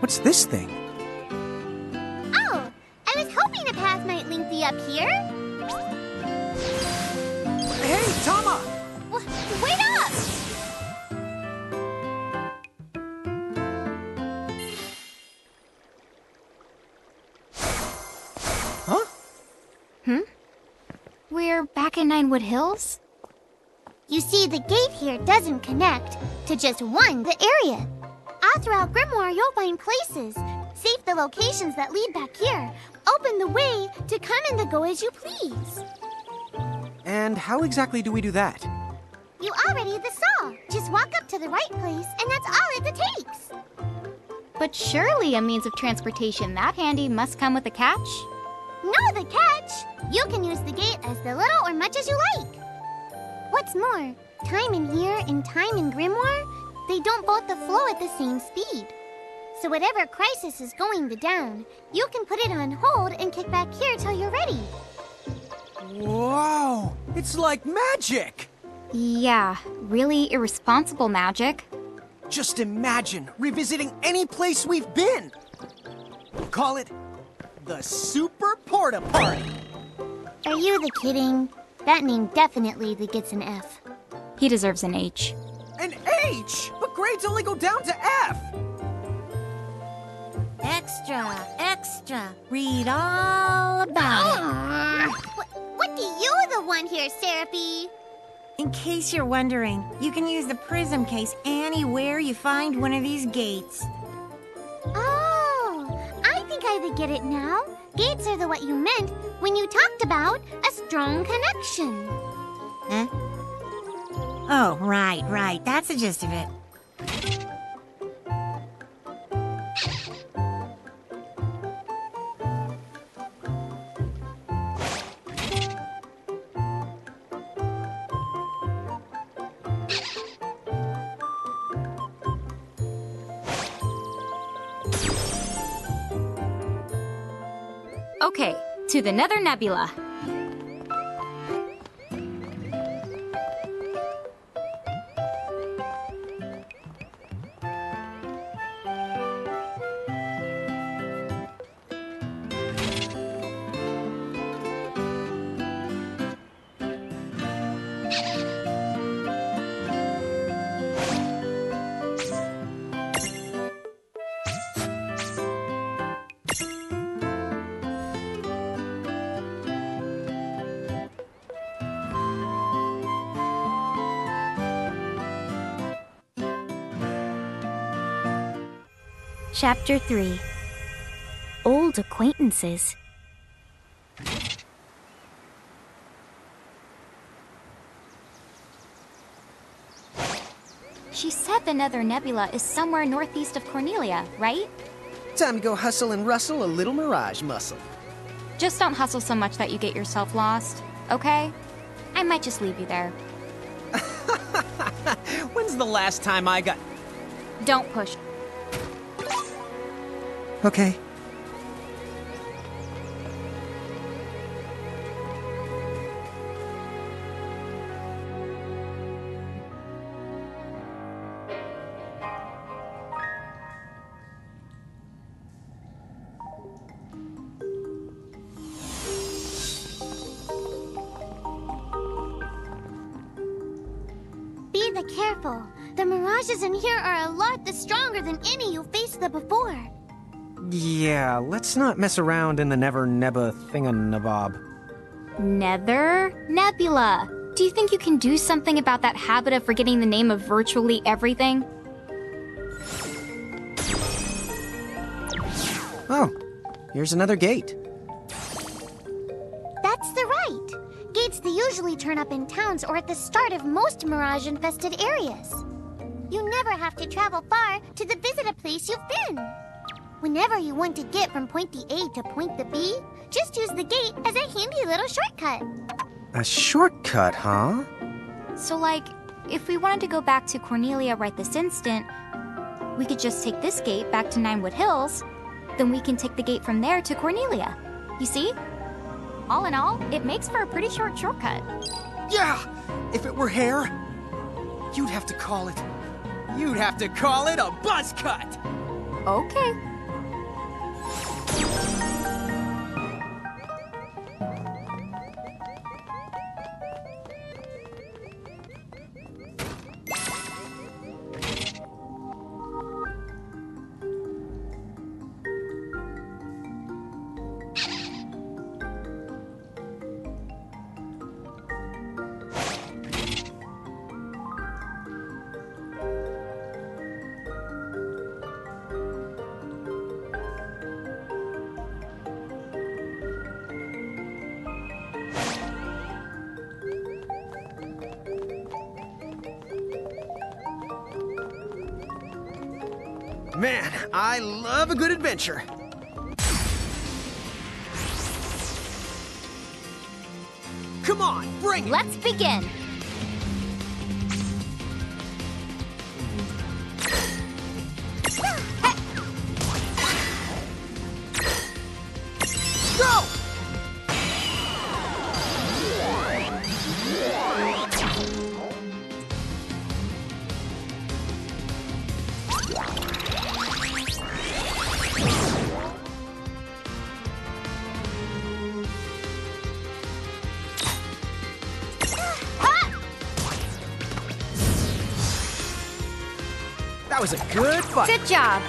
What's this thing? Oh, I was hoping a path might link thee up here. Hey, Tama! Wait up! Huh? We're back in Ninewood Hills? You see, the gate here doesn't connect to just the area. All throughout Grimoire, you'll find places. Save the locations that lead back here. Open the way to come and go as you please. And how exactly do we do that? You already saw. Just walk up to the right place, and that's all it takes. But surely a means of transportation that handy must come with a catch? No, the catch! You can use the gate as little or much as you like. What's more, time in here and time in Grimoire, they don't both flow at the same speed. So whatever crisis is going down, you can put it on hold and kick back here till you're ready. Whoa! It's like magic! Yeah, really irresponsible magic. Just imagine revisiting any place we've been. Call it the Super Porta Party. Are you kidding? That name definitely gets an F. He deserves an H. An H? But grades only go down to F. Extra. Read all about it. What do you want here, Seraphie? In case you're wondering, you can use the prism case anywhere you find one of these gates. Oh, I think I get it now. Gates are what you meant when you talked about a strong connection. Huh? Oh, right. That's the gist of it. Okay, to the Nether Nebula. Chapter 3. Old Acquaintances. She said the Nether Nebula is somewhere northeast of Cornelia, right? Time to go hustle and rustle a little mirage muscle. Just don't hustle so much that you get yourself lost, okay? I might just leave you there. When's the last time I got... Don't push. Okay. Be careful. The mirages in here are a lot stronger than any you faced before. Yeah, let's not mess around in the Never Nebba thinganabob. Nether Nebula. Do you think you can do something about that habit of forgetting the name of virtually everything? Oh, here's another gate. That's right. Gates they usually turn up in towns or at the start of most mirage-infested areas. You never have to travel far to visit a place you've been. Whenever you want to get from point A to point B, just use the gate as a handy little shortcut. A shortcut, huh? So, if we wanted to go back to Cornelia right this instant, we could just take this gate back to Ninewood Hills, then we can take the gate from there to Cornelia. You see? All in all, it makes for a pretty short shortcut. Yeah! If it were hair, you'd have to call it a buzz cut! Okay, Man, I love a good adventure. Come on, bring it! Let's begin. Go! That was a good fight. Good job.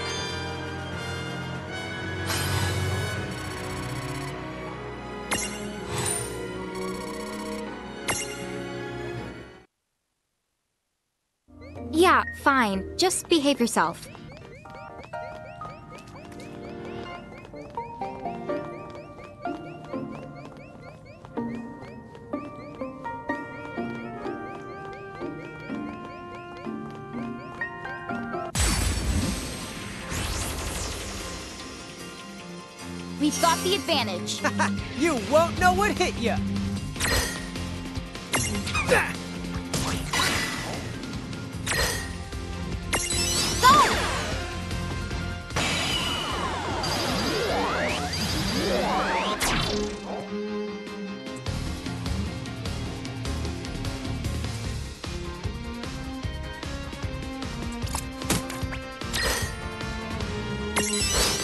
Yeah, fine. Just behave yourself. We've got the advantage. You won't know what hit you.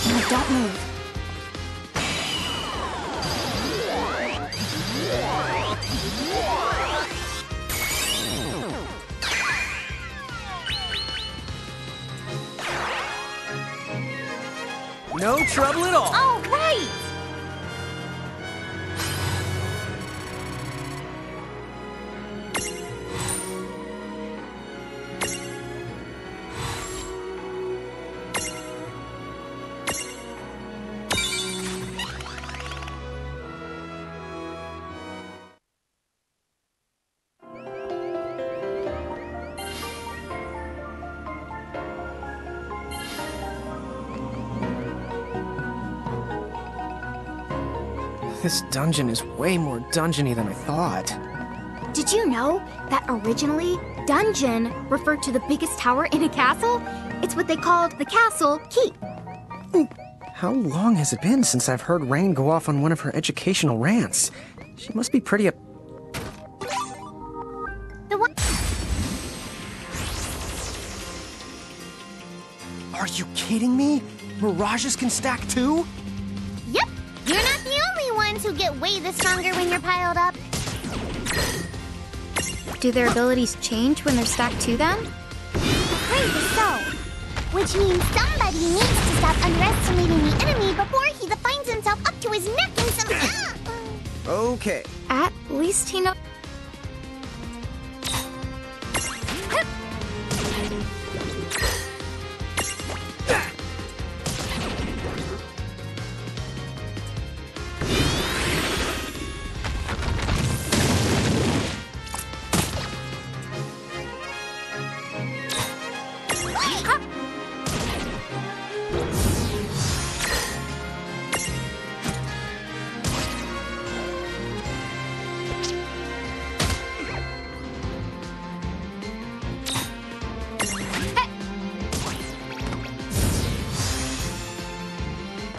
Now don't move. No trouble at all. All right. This dungeon is way more dungeony than I thought. Did you know that originally, dungeon referred to the biggest tower in a castle? It's what they called the castle keep. How long has it been since I've heard Rain go off on one of her educational rants? She must be pretty The one. Are you kidding me? Mirages can stack too? Yep, you're not the only ones who get way the stronger when you're piled up. Do their abilities change when they're stacked to them? Afraid so. Which means somebody needs to stop underestimating the enemy before he finds himself up to his neck in some... Okay. At least he knows.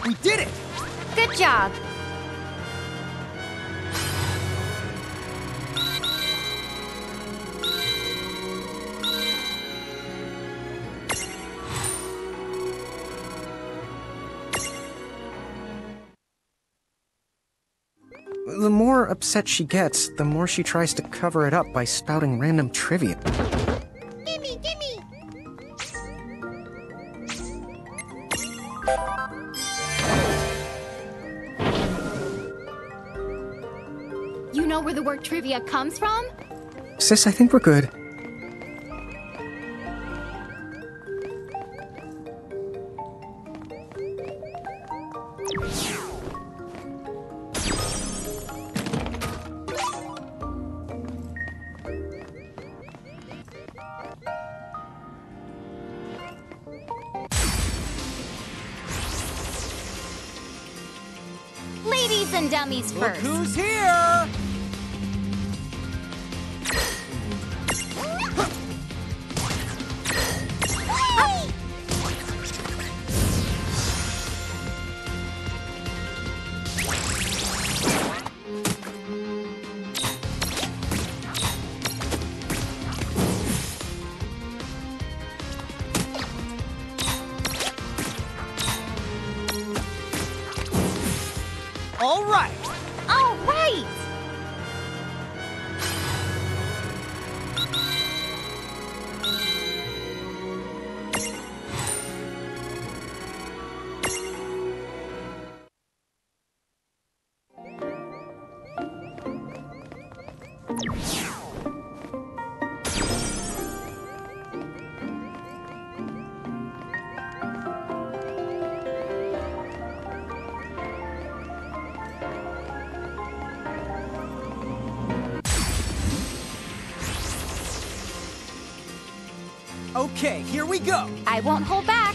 We did it! Good job. The more upset she gets, the more she tries to cover it up by spouting random trivia. Gimme, gimme! You know where the word trivia comes from? Sis, I think we're good. and dummies Look first. who's here! All right! All right! Okay, here we go! I won't hold back.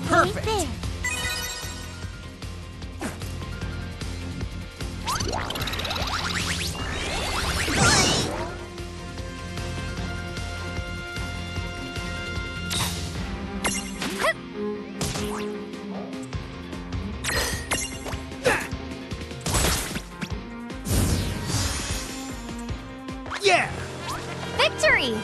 Perfect! There. Yeah! Victory!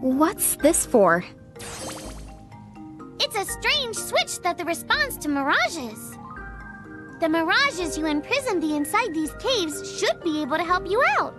What's this for? It's a strange switch that responds to mirages. The mirages you imprisoned inside these caves should be able to help you out.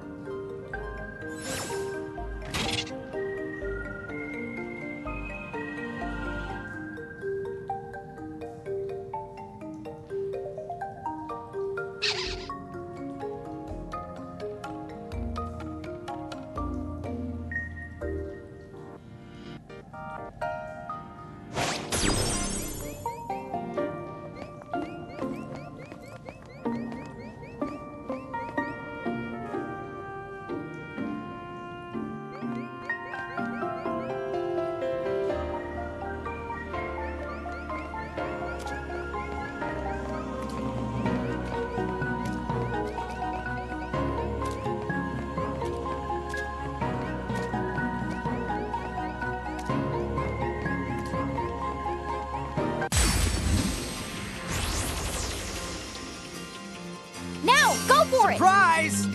Now, go for it! Surprise!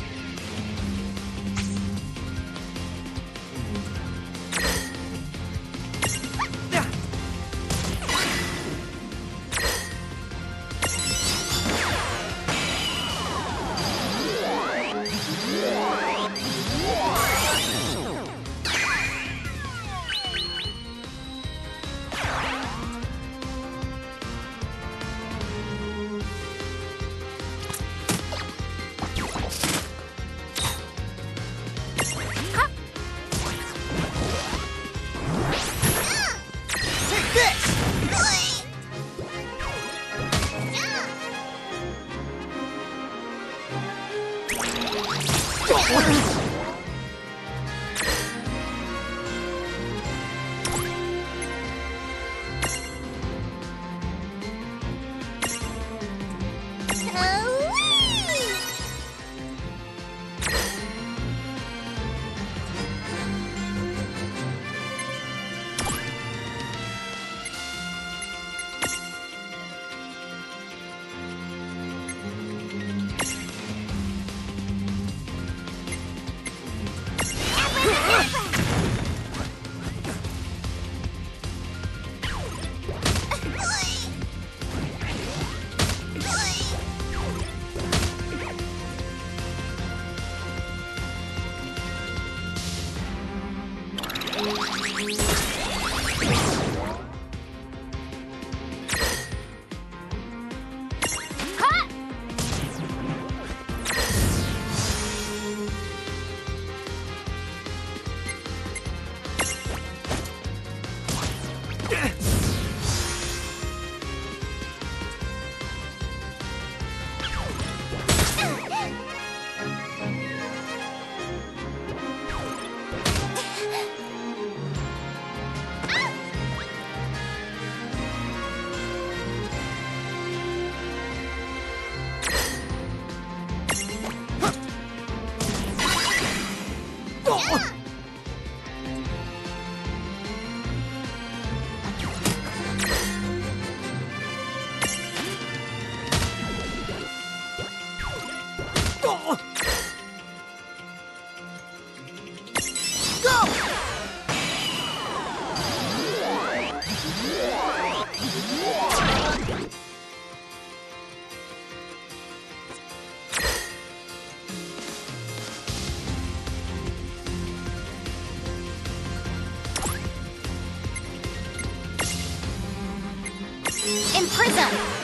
Imprison!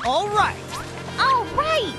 All right. All right!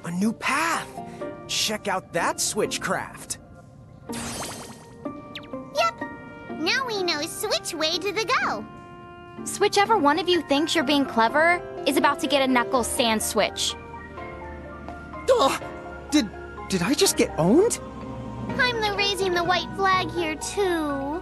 A new path. Check out that switchcraft. Yep. Now we know which way to the go. Whichever one of you thinks you're being clever is about to get a Knuckles sand switch. Ugh! Did I just get owned? I'm the raising the white flag here, too.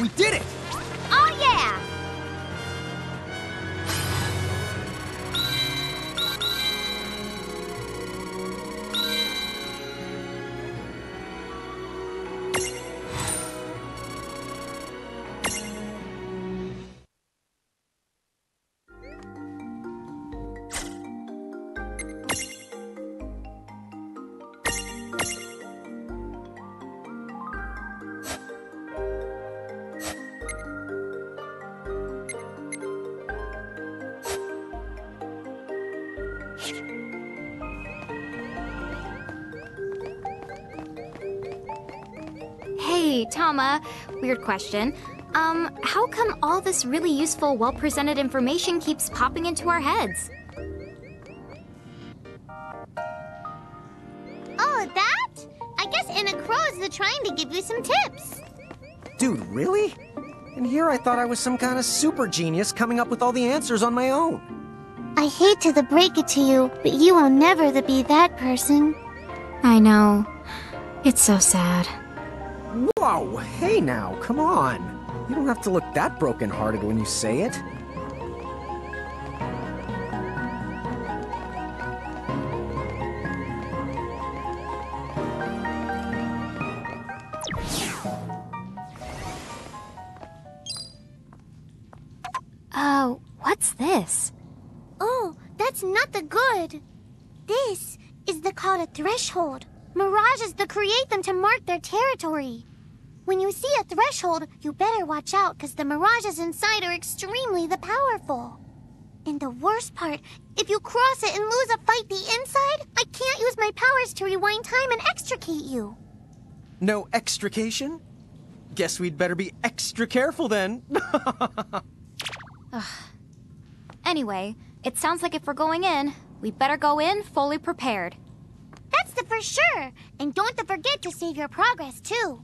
We did it! Oh, yeah! Hey, Tama. Weird question. How come all this really useful, well-presented information keeps popping into our heads? Oh, that? I guess Anna Crow's trying to give you some tips. Dude, really? And here I thought I was some kind of super genius coming up with all the answers on my own. I hate to break it to you, but you will never be that person. I know. It's so sad. Whoa, hey now, come on. You don't have to look that broken-hearted when you say it. What's this? Oh, that's not the good. This is called a threshold. Mirages create them to mark their territory. When you see a threshold, you better watch out because the mirages inside are extremely powerful. And the worst part, if you cross it and lose a fight the inside, I can't use my powers to rewind time and extricate you. No extrication? Guess we'd better be extra careful then. Anyway, it sounds like if we're going in, we better go in fully prepared. That's for sure. And don't forget to save your progress, too.